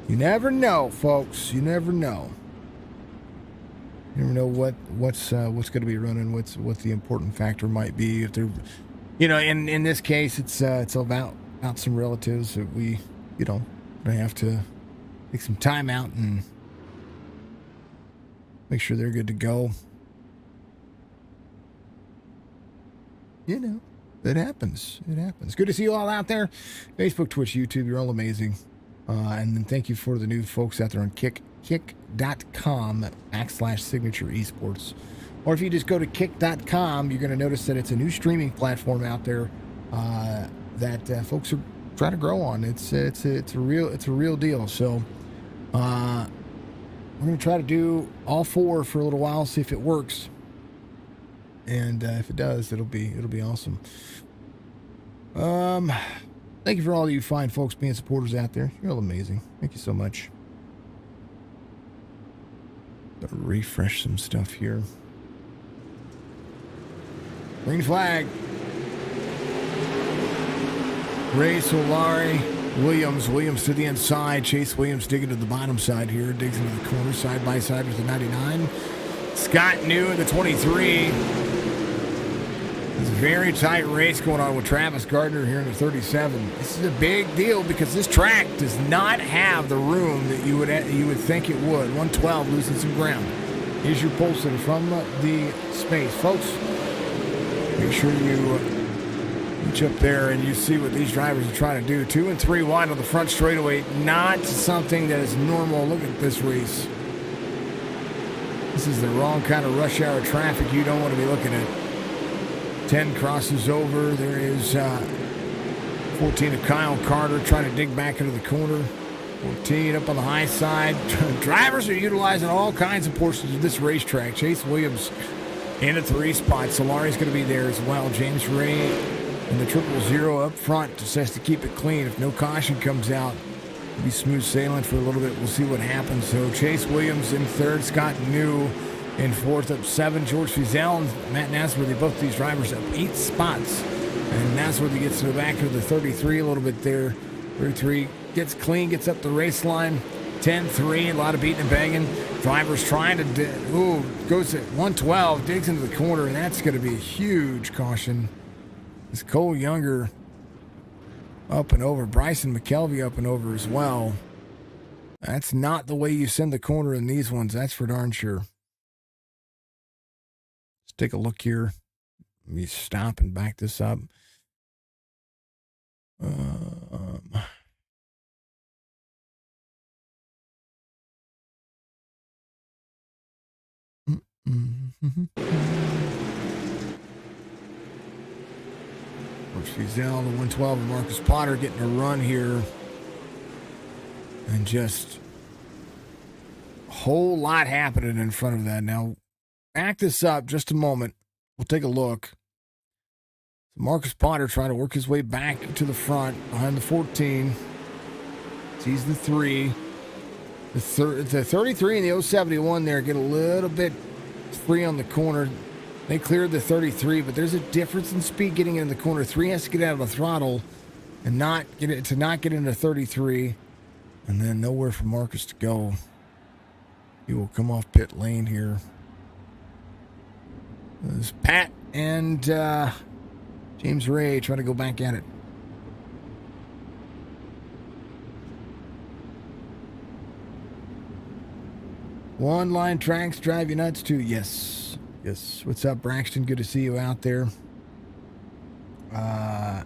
You never know, folks. You never know. You never know what's going to be running. What the important factor might be. If they're, you know, in this case, it's about some relatives that we, you know, they have to take some time out and make sure they're good to go. You know, it happens. It happens. Good to see you all out there. Facebook, Twitch, YouTube, you're all amazing. And then thank you for the new folks out there on kick.com/signature esports. Or if you just go to kick.com, you're going to notice that it's a new streaming platform out there that folks are trying to grow on. It's a real deal. So we're going to try to do all four for a little while, see if it works. And if it does, it'll be awesome. Thank you for all you fine folks being supporters out there. You're all amazing. Thank you so much. Gotta refresh some stuff here. Green flag. Ray Solari. Williams to the inside. Chase Williams digging to the bottom side here. Digs into the corner side by side with the 99. Scott New in the 23. It's a very tight race going on with Travis Gardner here in the 37. This is a big deal because this track does not have the room that you would think it would. 112 losing some ground. Here's your pulsar from the space. Folks, make sure you reach up there and you see what these drivers are trying to do. 2 and 3 wide on the front straightaway. Not something that is normal. Look at this race. This is the wrong kind of rush hour traffic you don't want to be looking at. 10 crosses over. There is 14 of Kyle Carter trying to dig back into the corner. 14 up on the high side. Drivers are utilizing all kinds of portions of this racetrack. Chase Williams in a 3 spot. Solari's going to be there as well. James Ray in the 000 up front just has to keep it clean. If no caution comes out, it'll be smooth sailing for a little bit. We'll see what happens. So Chase Williams in 3rd. Scott New in 4th, up 7. George Fizel and Matt Nasworthy, both these drivers up 8 spots. And Nasworthy gets to the back of the 33 a little bit there. 33 gets clean, gets up the race line. 10-3, a lot of beating and banging. Drivers trying to, goes at 112, digs into the corner, and that's going to be a huge caution. It's Cole Younger up and over. Bryson McKelvey up and over as well. That's not the way you send the corner in these ones, that's for darn sure. Let's take a look here. Let me stop and back this up. Fizel, the 112, and Marcus Potter getting a run here. And just a whole lot happening in front of that. Now, back this up just a moment. We'll take a look. So Marcus Potter trying to work his way back to the front behind the 14. Sees the 3. The 33 and the 071 there get a little bit free on the corner. They cleared the 33, but there's a difference in speed getting in the corner. 3 has to get out of the throttle and not get into 33. And then nowhere for Marcus to go. He will come off pit lane here. There's Pat and James Ray trying to go back at it. One line tracks drive you nuts too. Yes. Yes. What's up, Braxton? Good to see you out there. Yeah.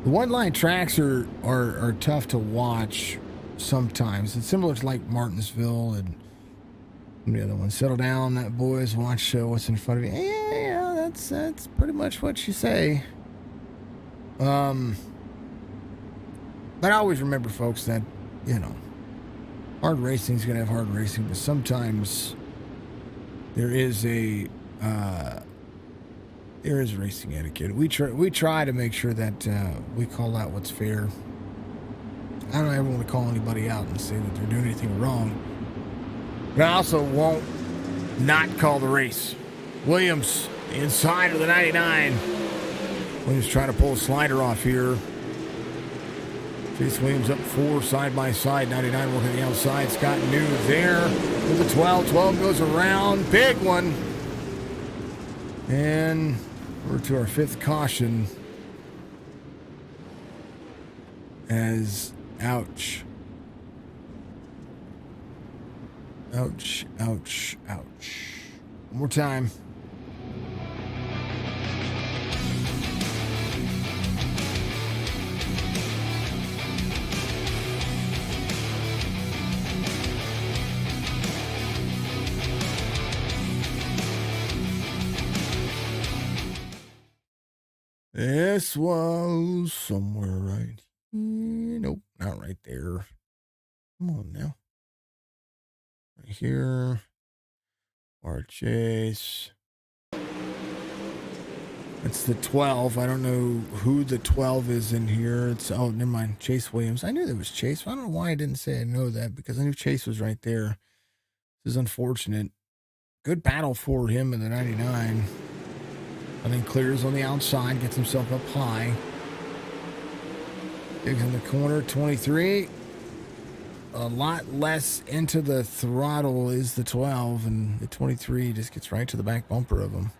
The one-line tracks are tough to watch sometimes. It's similar to like Martinsville and the other one. Settle down, that boys. Watch what's in front of you. Yeah. That's pretty much what you say. But I always remember, folks, that hard racing is going to have hard racing, but sometimes there is racing etiquette. We try to make sure that we call out what's fair. I don't ever want to call anybody out and say that they're doing anything wrong, but I also won't not call the race. Williams inside of the 99. Williams trying to pull a slider off here. Chase Williams up 4 side by side. 99 working the outside. Scott New there with the 12. 12 goes around. Big one. And we're to our 5th caution. As ouch. Ouch. Ouch. Ouch. One more time. This was somewhere right here. Nope, not right there. Come on now. Right here. Our Chase. It's the 12. I don't know who the 12 is in here. Oh, never mind. Chase Williams. I knew there was Chase. I don't know why I didn't say I know that, because I knew Chase was right there. This is unfortunate. Good battle for him in the 99. And then clears on the outside, gets himself up high. Digs in the corner, 23. A lot less into the throttle is the 12, and the 23 just gets right to the back bumper of him.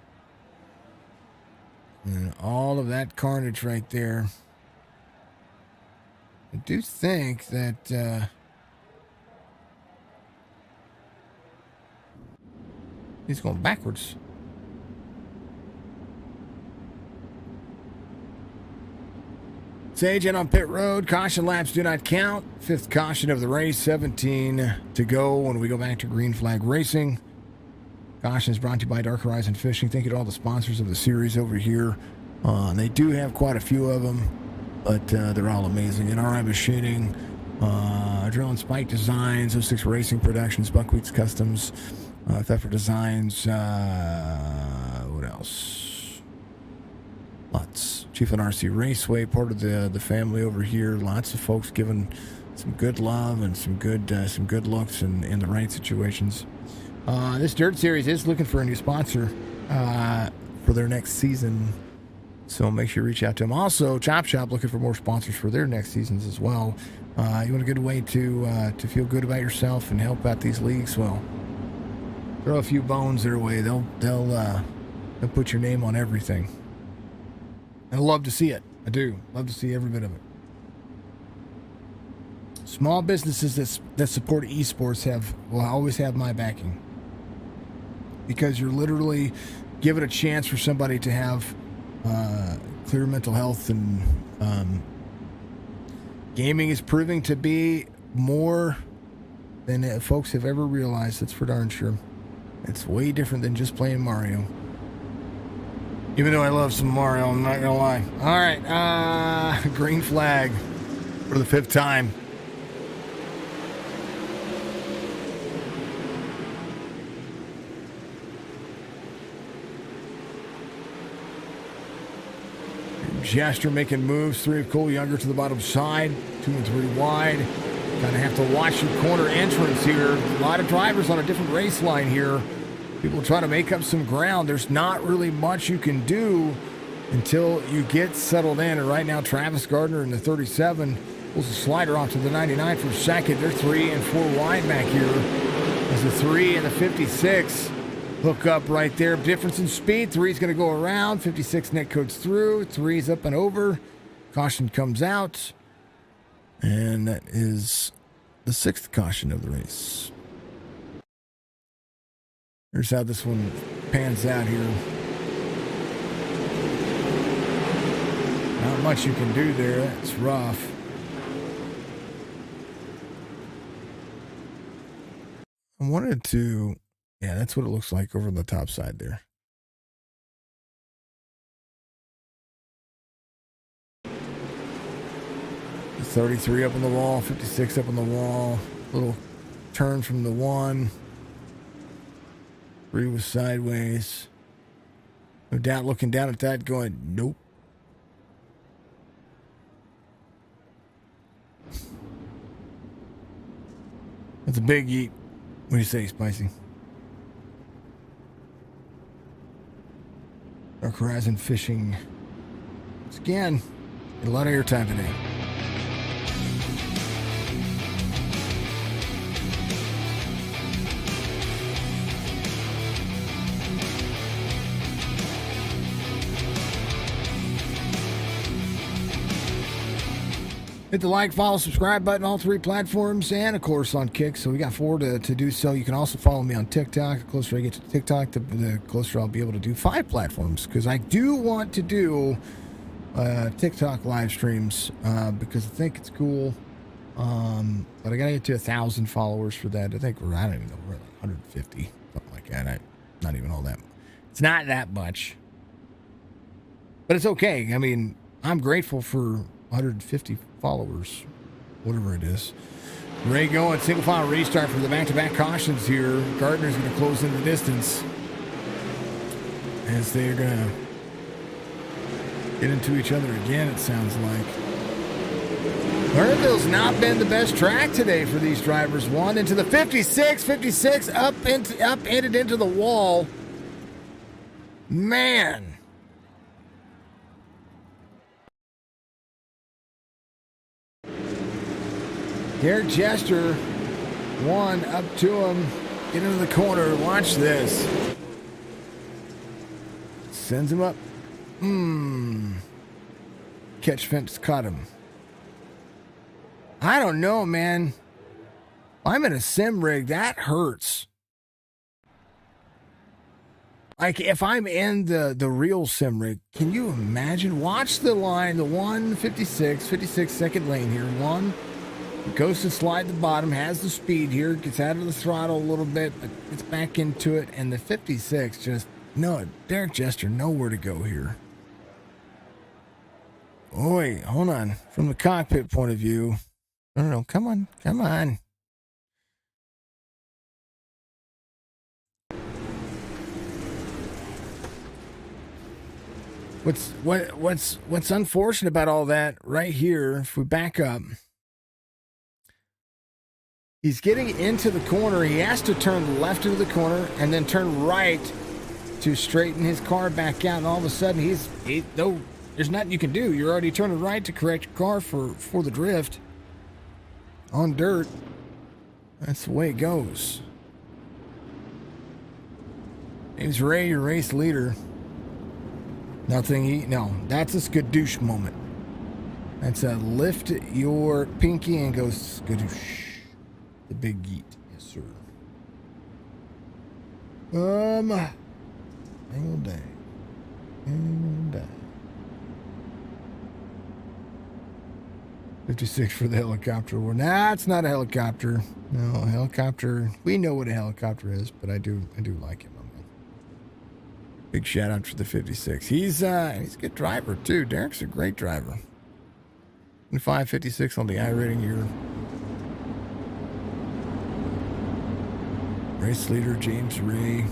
And all of that carnage right there. I do think that he's going backwards. Sage in on pit road. Caution laps do not count. 5th caution of the race. 17 to go when we go back to green flag racing. Caution is brought to you by Dark Horizon Fishing. Thank you to all the sponsors of the series over here. They do have quite a few of them, but they're all amazing. NRI Machining, Drill and Spike Designs, 06 Racing Productions, Buckwheat's Customs, Pfeffer Designs, what else? Lots. Chief and RC Raceway, part of the family over here. Lots of folks giving some good love and some good looks in the right situations. This Dirt Series is looking for a new sponsor for their next season, so make sure you reach out to them. Also, Chop Shop looking for more sponsors for their next seasons as well. You want a good way to feel good about yourself and help out these leagues? Well, throw a few bones their way. They'll put your name on everything. And I love to see it. I do. Love to see every bit of it. Small businesses that support esports will always have my backing. Because you're literally giving a chance for somebody to have clear mental health, and gaming is proving to be more than folks have ever realized. That's for darn sure. It's way different than just playing Mario. Even though I love some Mario, I'm not gonna lie. All right, green flag for the 5th time. Jester making moves. 3 of Cole Younger to the bottom side. 2 and 3 wide. Kind of have to watch your corner entrance here. A lot of drivers on a different race line here. People try to make up some ground. There's not really much you can do until you get settled in. And right now, Travis Gardner in the 37 pulls a slider off to the 99 for second. They're 3 and 4 wide back here. As the 3 and the 56 hook up right there. Difference in speed. 3's going to go around. 56 net codes through. 3's up and over. Caution comes out. And that is the 6th caution of the race. Here's how this one pans out here. Not much you can do there. It's rough. I wanted to... Yeah, that's what it looks like over the top side there. The 33 up on the wall, 56 up on the wall. Little turn from the 1. 3 was sideways. No doubt looking down at that going, nope. That's a big eat. What do you say, Spicy? Dark Horizon Fishing. Once again, a lot of airtime today. Hit the like, follow, subscribe button, all 3 platforms, and of course on Kick. So we got 4 to do so. You can also follow me on TikTok. The closer I get to TikTok, the closer I'll be able to do 5 platforms. Because I do want to do TikTok live streams because I think it's cool. But I got to get to 1,000 followers for that. I think I don't even know, we're like 150, something like that. Not even all that. It's not that much. But it's okay. I mean, I'm grateful for 150 followers, whatever it is. Ray going, single file restart for the back-to-back cautions here. Gardner's going to close in the distance as they're going to get into each other again, it sounds like. Lernerville's not been the best track today for these drivers. 1 into the 56 up-ended into the wall. Man. Derek Jester, 1 up to him, get into the corner, watch this. Sends him up. Catch fence caught him. I don't know, man. I'm in a sim rig, that hurts. Like, if I'm in the real sim rig, can you imagine? Watch the line, the 56 second lane here. One goes to slide the bottom, has the speed here, gets out of the throttle a little bit, but gets back into it, and the 56 just, no, Derek Jester, nowhere to go here. Oh, wait, hold on. From the cockpit point of view, no, come on. What's unfortunate about all that right here, if we back up, he's getting into the corner. He has to turn left into the corner and then turn right to straighten his car back out. And all of a sudden, there's nothing you can do. You're already turning right to correct your car for the drift on dirt. That's the way it goes. Name's Ray, your race leader. That's a skadoosh moment. That's a lift your pinky and go skadoosh. The big yeet. Yes, sir. Angle day. 56 for the helicopter. Well, nah, it's not a helicopter. No, a helicopter. We know what a helicopter is, but I do like him. Big shout out for the 56. He's a good driver too. Derek's a great driver. 556 on the iRating here. Race leader James Ray.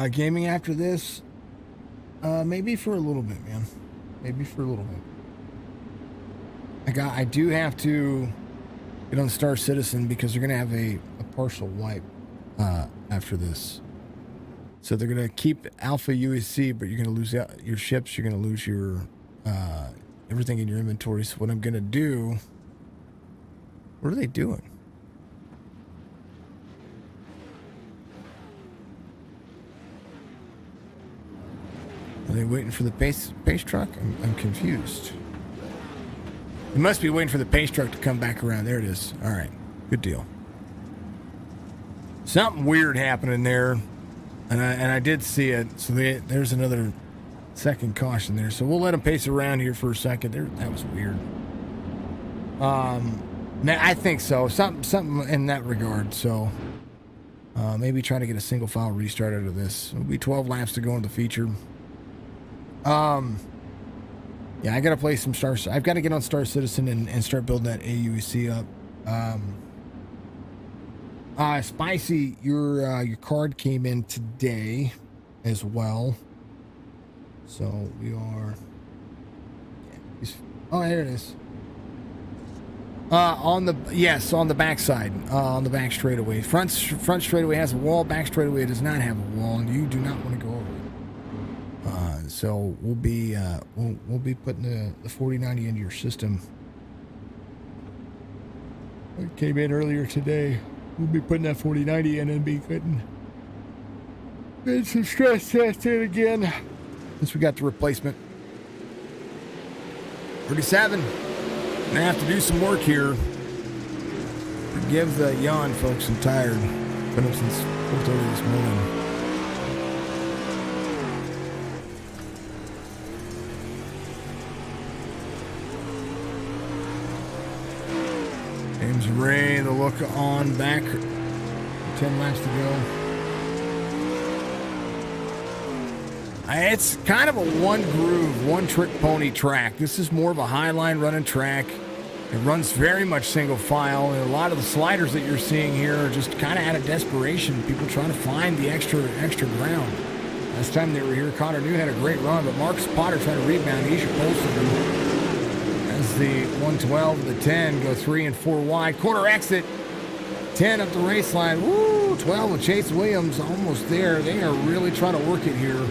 Gaming after this, maybe for a little bit, man. Maybe for a little bit. I do have to get on Star Citizen because they're gonna have a partial wipe after this. So they're gonna keep Alpha USC, but you're gonna lose your ships. You're gonna lose your everything in your inventory. So what I'm gonna do? What are they doing? Are they waiting for the pace truck? I'm confused. They must be waiting for the pace truck to come back around. There it is. All right. Good deal. Something weird happening there. And I did see it. So there's another second caution there. So we'll let them pace around here for a second. That was weird. I think so. Something in that regard. So maybe trying to get a single file restart out of this. It'll be 12 laps to go in the feature. Yeah, I gotta play some Stars. I've got to get on Star Citizen and start building that AUEC up. Spicy, your card came in today as well. So we are. Yeah, here it is. On the back side, on the back straightaway. Front straightaway has a wall. Back straightaway does not have a wall, and you do not want to go over it. So we'll be putting the 4090 into your system. It came in earlier today. We'll be putting that 4090 in and be getting some stress test in again. Since we got the replacement. 37. Gonna have to do some work here. Forgive the yawn, folks. I'm tired. Been up since 4:30 this morning. James Ray, the look on back. 10 laps to go. It's kind of a one groove, one trick pony track. This is more of a high line running track. It runs very much single file, and a lot of the sliders that you're seeing here are just kind of out of desperation. People trying to find the extra ground. Last time they were here, Connor New had a great run, but Marcus Potter trying to rebound. Isha Polson as the 112 and the 10 go 3 and 4 wide. Corner exit. 10 up the race line. Woo! 12 with Chase Williams almost there. They are really trying to work it here.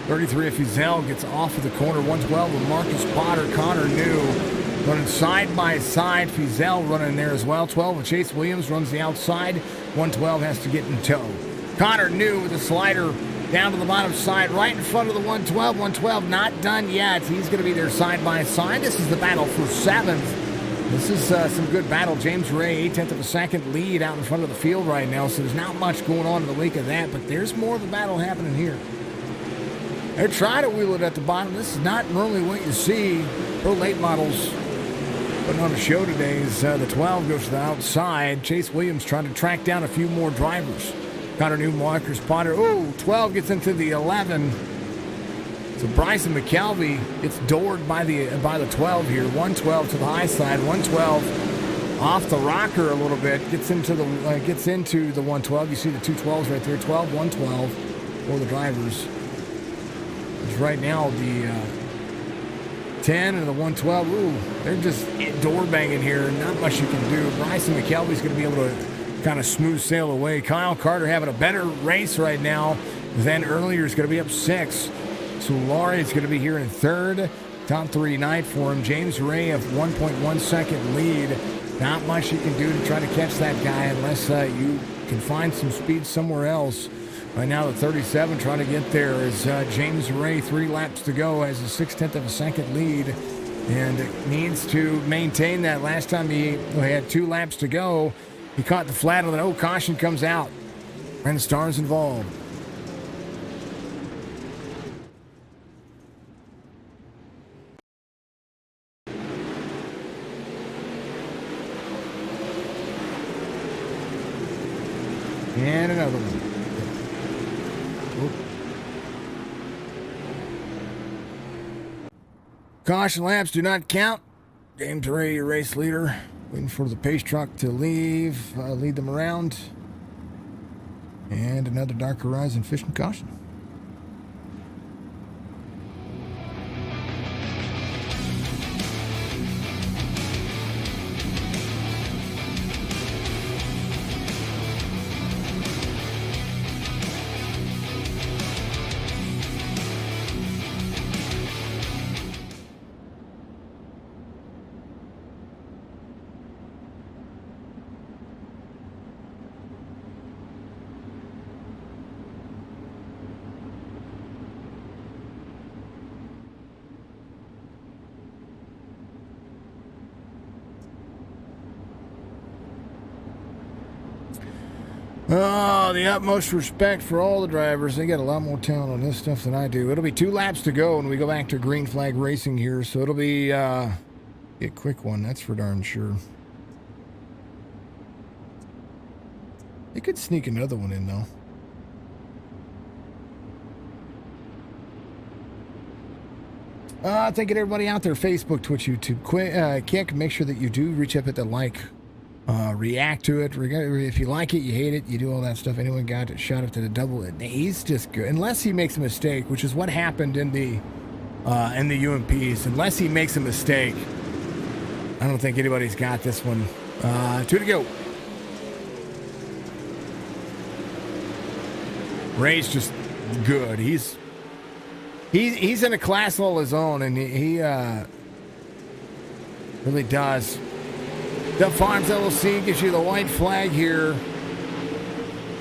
33 if Fizel gets off of the corner. 112 with Marcus Potter. Connor New running side by side. Fizel running there as well. 12 with Chase Williams runs the outside. 112 has to get in tow. Connor New with the slider down to the bottom side, right in front of the 112. 112 not done yet. He's going to be there side by side. This is the battle for 7th. This is some good battle. James Ray, 1/10 of a second lead out in front of the field right now, so there's not much going on in the wake of that, but there's more of a battle happening here. They're trying to wheel it at the bottom. This is not normally what you see. Pro late models putting on a show today as the 12 goes to the outside. Chase Williams trying to track down a few more drivers. Connor Newmarker's Potter. Ooh, 12 gets into the 11. So Bryson McKelvey gets doored by the 12 here. 112 to the high side. 112 off the rocker a little bit. Gets into the 112. You see the two 12s right there. 12, 112 for the drivers. It's right now the 10 and the 112. Ooh, they're just door banging here. Not much you can do. Bryson McKelvey's going to be able to kind of smooth sail away. Kyle Carter having a better race right now than earlier. Is going to be up 6. Solari is going to be here in 3rd. Top 3 night for him. James Ray of 1.1 second lead. Not much you can do to try to catch that guy unless you can find some speed somewhere else. Right now the 37 trying to get there is James Ray. 3 laps to go, has a 6/10 of a second lead and needs to maintain that. Last time he had 2 laps to go, he caught the flat on it. Oh, caution comes out. And Starr's involved. And another one. Caution laps do not count. James Ray, your race leader, waiting for the pace truck to lead them around. And another Dark Horizon fishing caution. Oh, the utmost respect for all the drivers. They got a lot more talent on this stuff than I do. It'll be 2 laps to go when we go back to green flag racing here, so it'll be a quick one, that's for darn sure. They could sneak another one in, though. Thanking everybody out there, Facebook, Twitch, YouTube, Kick. Make sure that you do reach up at the like. React to it. If you like it, you hate it, you do all that stuff. Anyone got a shot up to the double? He's just good, unless he makes a mistake, which is what happened in the UMPs. Unless he makes a mistake, I don't think anybody's got this one. 2 to go. Ray's just good. He's in a class all his own, and he really does. The Farms LLC gives you the white flag here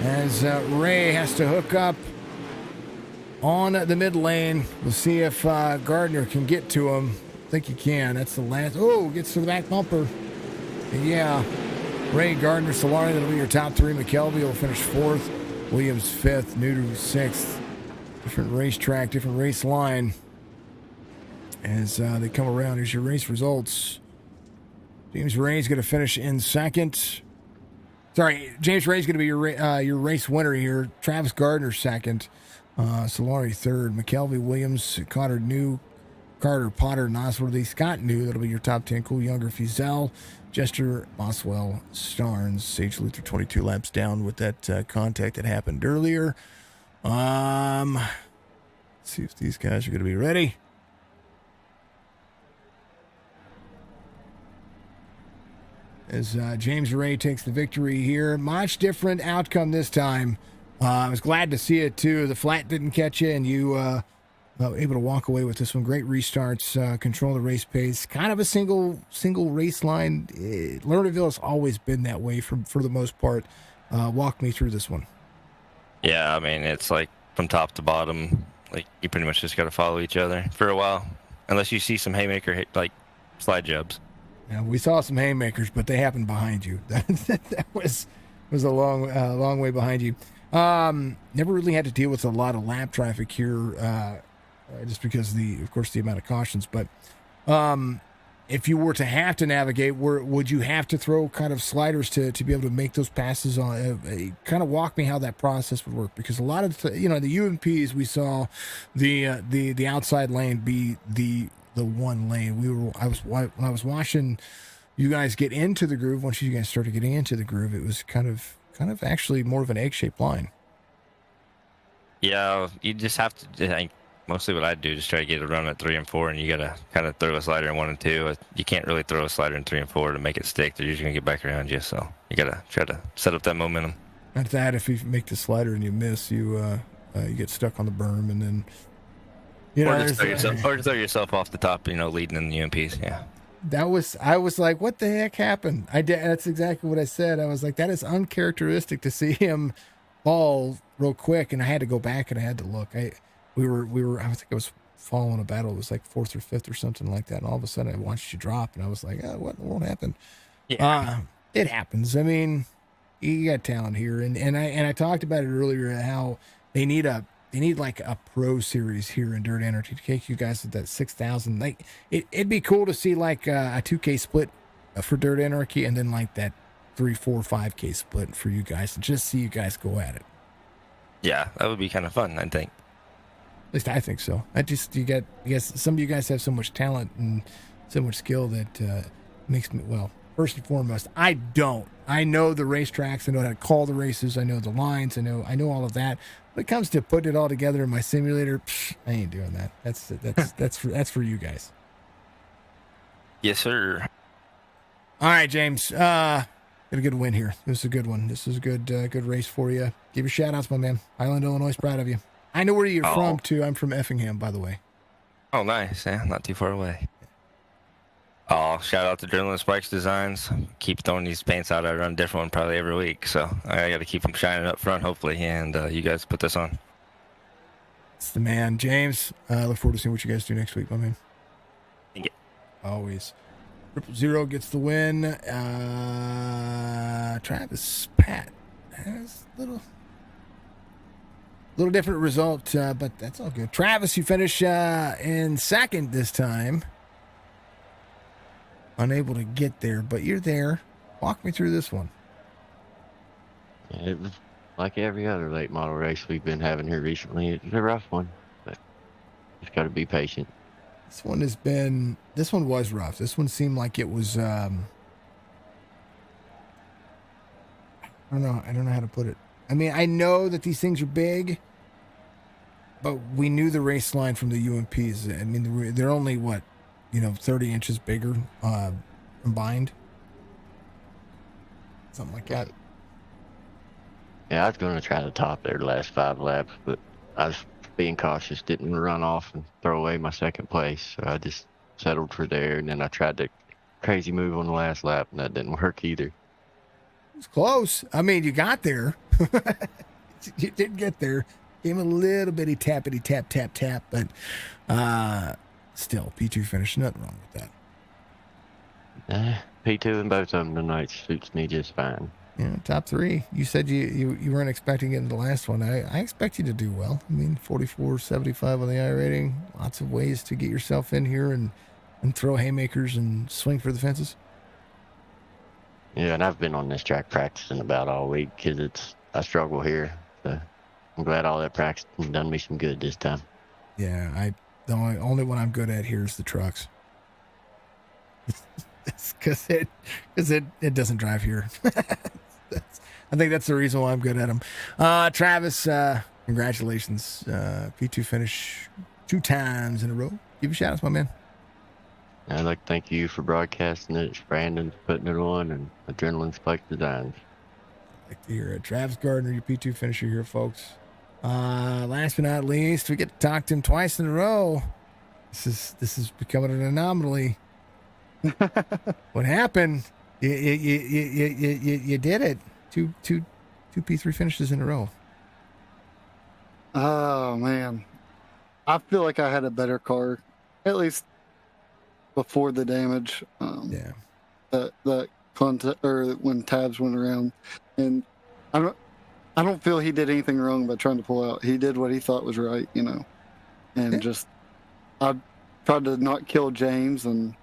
as Ray has to hook up on the mid lane. We'll see if Gardner can get to him. I think he can. That's the last. Oh, gets to the back bumper. Yeah. Ray, Gardner, Solari, that'll be your top 3. McKelvey will finish 4th. Williams 5th. Newton 6th. Different racetrack, different race line. As they come around, here's your race results. James Ray's going to finish in 2nd. Sorry, James Ray's going to be your race winner here. Travis Gardner 2nd. Solari 3rd. McKelvey, Williams, Carter Potter, Nosworthy, Scott New. That'll be your top 10. Cool Younger, Fizel, Jester, Boswell, Starnes, Sage Luther 22 laps down with that contact that happened earlier. Let's see if these guys are going to be ready. As James Ray takes the victory here. Much different outcome this time. I was glad to see it, too. The flat didn't catch you, and you able to walk away with this one. Great restarts, control the race pace. Kind of a single race line. Lernerville has always been that way for the most part. Walk me through this one. Yeah, I mean, it's like from top to bottom, like you pretty much just got to follow each other for a while. Unless you see some haymaker, like slide jobs. Now, we saw some haymakers, but they happened behind you. That was a long way behind you. Never really had to deal with a lot of lap traffic here, just because of course, the amount of cautions. But if you were to have to navigate, would you have to throw kind of sliders to be able to make those passes on? Kind of walk me how that process would work, because a lot of the UMPs, we saw the outside lane be the one lane. When I was watching you guys get into the groove, once you guys started getting into the groove, it was kind of actually more of an egg-shaped line. Yeah, you just have to. I think mostly what I do is try to get a run at 3 and 4, and you gotta kind of throw a slider in 1 and 2. You can't really throw a slider in 3 and 4 to make it stick. They're usually gonna get back around you, so you gotta try to set up that momentum. Not that if you make the slider and you miss, you get stuck on the berm, and then or just throw yourself off the top, leading in the UMPs. Yeah. I was like, what the heck happened? That's exactly what I said. I was like, that is uncharacteristic to see him fall real quick, and I had to go back and I had to look. I think I was following a battle. It was like 4th or 5th or something like that, and all of a sudden I watched you drop, and I was like, what in the world happened? Yeah. It happens. I mean, you got talent here, and I talked about it earlier, how they need like a pro series here in Dirt Anarchy to take you guys to that 6,000. Like it'd be cool to see like a 2K split for Dirt Anarchy, and then like that 3, 4, 5K split for you guys, and just see you guys go at it. Yeah, that would be kind of fun, I think. At least I think so. Some of you guys have so much talent and so much skill that makes me, well, first and foremost, I don't. I know the racetracks. I know how to call the races. I know the lines. I know all of that. When it comes to putting it all together in my simulator, I ain't doing that. That's for you guys. Yes, sir. All right, James. Got a good win here. This is a good one. This is a good race for you. Give your shout outs, my man. Highland, Illinois, proud of you. I know where you're from too. I'm from Effingham, by the way. Oh, nice. Yeah, not too far away. Oh, shout out to Adrenaline Spikes Designs. Keep throwing these paints out. I run a different one probably every week, so I got to keep them shining up front, hopefully, and you guys put this on. It's the man, James. Look forward to seeing what you guys do next week, my man. Thank you. Always. 000 gets the win. Travis Pat has a little different result, but that's all good. Travis, you finish in second this time. Unable to get there, but you're there. Walk me through this one. It was like every other late model race we've been having here recently. It's a rough one, but just got to be patient. This one was rough. This one seemed like it was, I don't know how to put it. I mean, I know that these things are big, but we knew the race line from the UMPs. I mean, they're only 30 inches bigger, combined. Something like that. Yeah, I was going to try to top their last 5 laps, but I was being cautious, didn't run off and throw away my second place. So I just settled for there, and then I tried the crazy move on the last lap, and that didn't work either. It was close. I mean, you got there. You didn't get there. Gave him a little bitty tappity tap, but still, P2 finish. Nothing wrong with that. P2 in both of them tonight suits me just fine. Yeah, top 3. You said you weren't expecting it in the last one. I expect you to do well. I mean, 44.75 on the I rating. Lots of ways to get yourself in here and throw haymakers and swing for the fences. Yeah, and I've been on this track practicing about all week because I struggle here. So I'm glad all that practice done me some good this time. Yeah, the only one I'm good at here is the trucks. Because it doesn't drive here. I think that's the reason why I'm good at them. Travis, congratulations. P2 finish 2 times in a row. Give a shout out, my man. I'd like to thank you for broadcasting it. It's Brandon putting it on, and Adrenaline Spike Designs. I'd like to hear it. Travis Gardner, your P2 finisher here, folks. Last but not least, we get to talk to him twice in a row. This is becoming an anomaly. What happened? You did it. Two P3 finishes in a row. Oh man, I feel like I had a better car, at least before the damage. Yeah. that contest or when Tabs went around, and I don't feel he did anything wrong by trying to pull out. He did what he thought was right, and just I tried to not kill James, and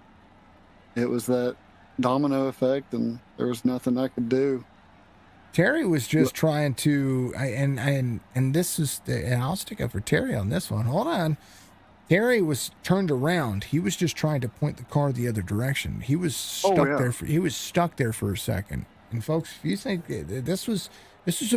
it was that domino effect, and there was nothing I could do. Terry was just trying to, and this is, and I'll stick up for Terry on this one. Hold on. Terry was turned around. He was just trying to point the car the other direction. He was stuck there. He was stuck there for a second. And folks, if you think this was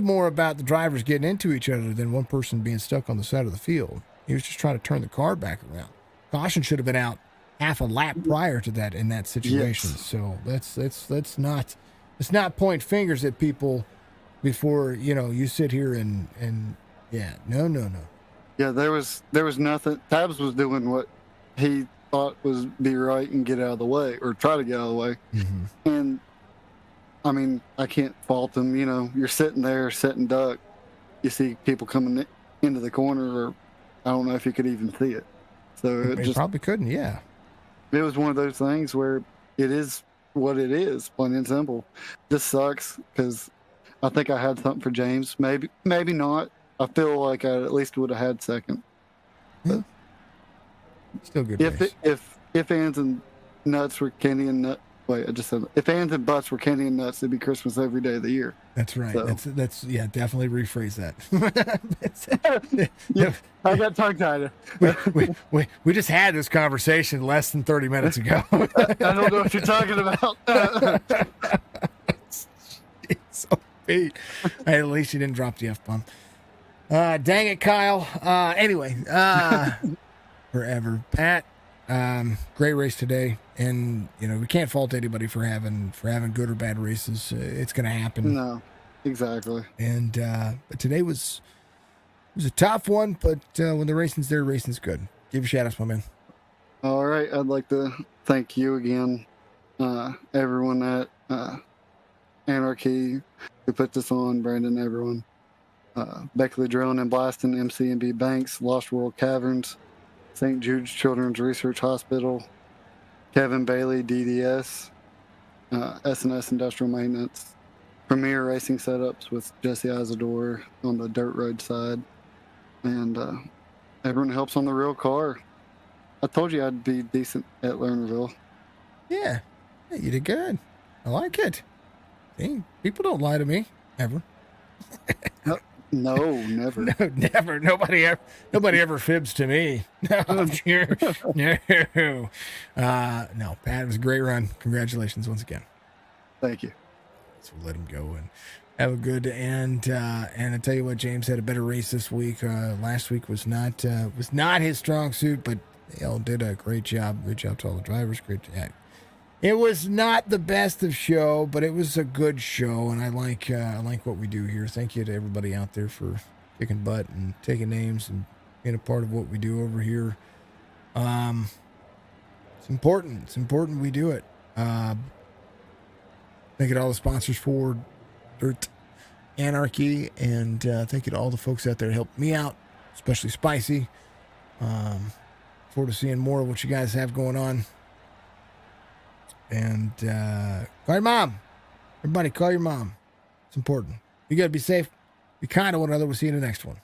more about the drivers getting into each other than one person being stuck on the side of the field. He was just trying to turn the car back around. Caution should have been out half a lap prior to that in that situation. Yes. So let's not point fingers at people before you sit here and yeah, no. Yeah, there was nothing. Tabs was doing what he thought was be right and get out of the way, or try to get out of the way. Mm-hmm. And I mean, I can't fault him. You're sitting there, sitting duck. You see people coming into the corner, or I don't know if you could even see it. So it just probably couldn't. Yeah, it was one of those things where it is what it is, plain and simple. This sucks because I think I had something for James. Maybe not. I feel like I at least would have had second. But still good. If ands and nuts were candy and nut. Wait, I just said if ands and butts were candy and nuts, it'd be Christmas every day of the year. That's right. So. That's yeah. Definitely rephrase that. I got tongue tied. We just had this conversation less than 30 minutes ago. I don't know what you're talking about. So hey, at least you didn't drop the F-bomb. Dang it, Kyle. Anyway, forever. Pat, great race today. And, we can't fault anybody for having good or bad races. It's going to happen. No, exactly. And, but today was a tough one, but when the racing's there, racing's good. Give a shout out, my man. All right. I'd like to thank you again, everyone at Anarchy who put this on, Brandon, everyone. Beckley Drilling and Blasting, MC&B Banks, Lost World Caverns, St. Jude's Children's Research Hospital, Kevin Bailey, DDS, S&S Industrial Maintenance, Premier Racing Setups with Jesse Isadore on the dirt road side, and everyone helps on the real car. I told you I'd be decent at Lernerville. Yeah, you did good. I like it. Dang, people don't lie to me, ever. No, never. No, never. Nobody ever fibs to me. No, no. No, Pat, it was a great run. Congratulations once again. Thank you. So we'll let him go and have a good and I tell you what, James had a better race this week. Last week was not his strong suit, but they all did a great job. Good job to all the drivers. Great job. It was not the best of show, but it was a good show, and I like what we do here. Thank you to everybody out there for kicking butt and taking names and being a part of what we do over here. It's important. It's important we do it. Thank you to all the sponsors for Dirt Anarchy, and thank you to all the folks out there who helped me out, especially Spicy. Forward to seeing more of what you guys have going on. And call your mom. Everybody, call your mom. It's important. You got to be safe. Be kind to one another. We'll see you in the next one.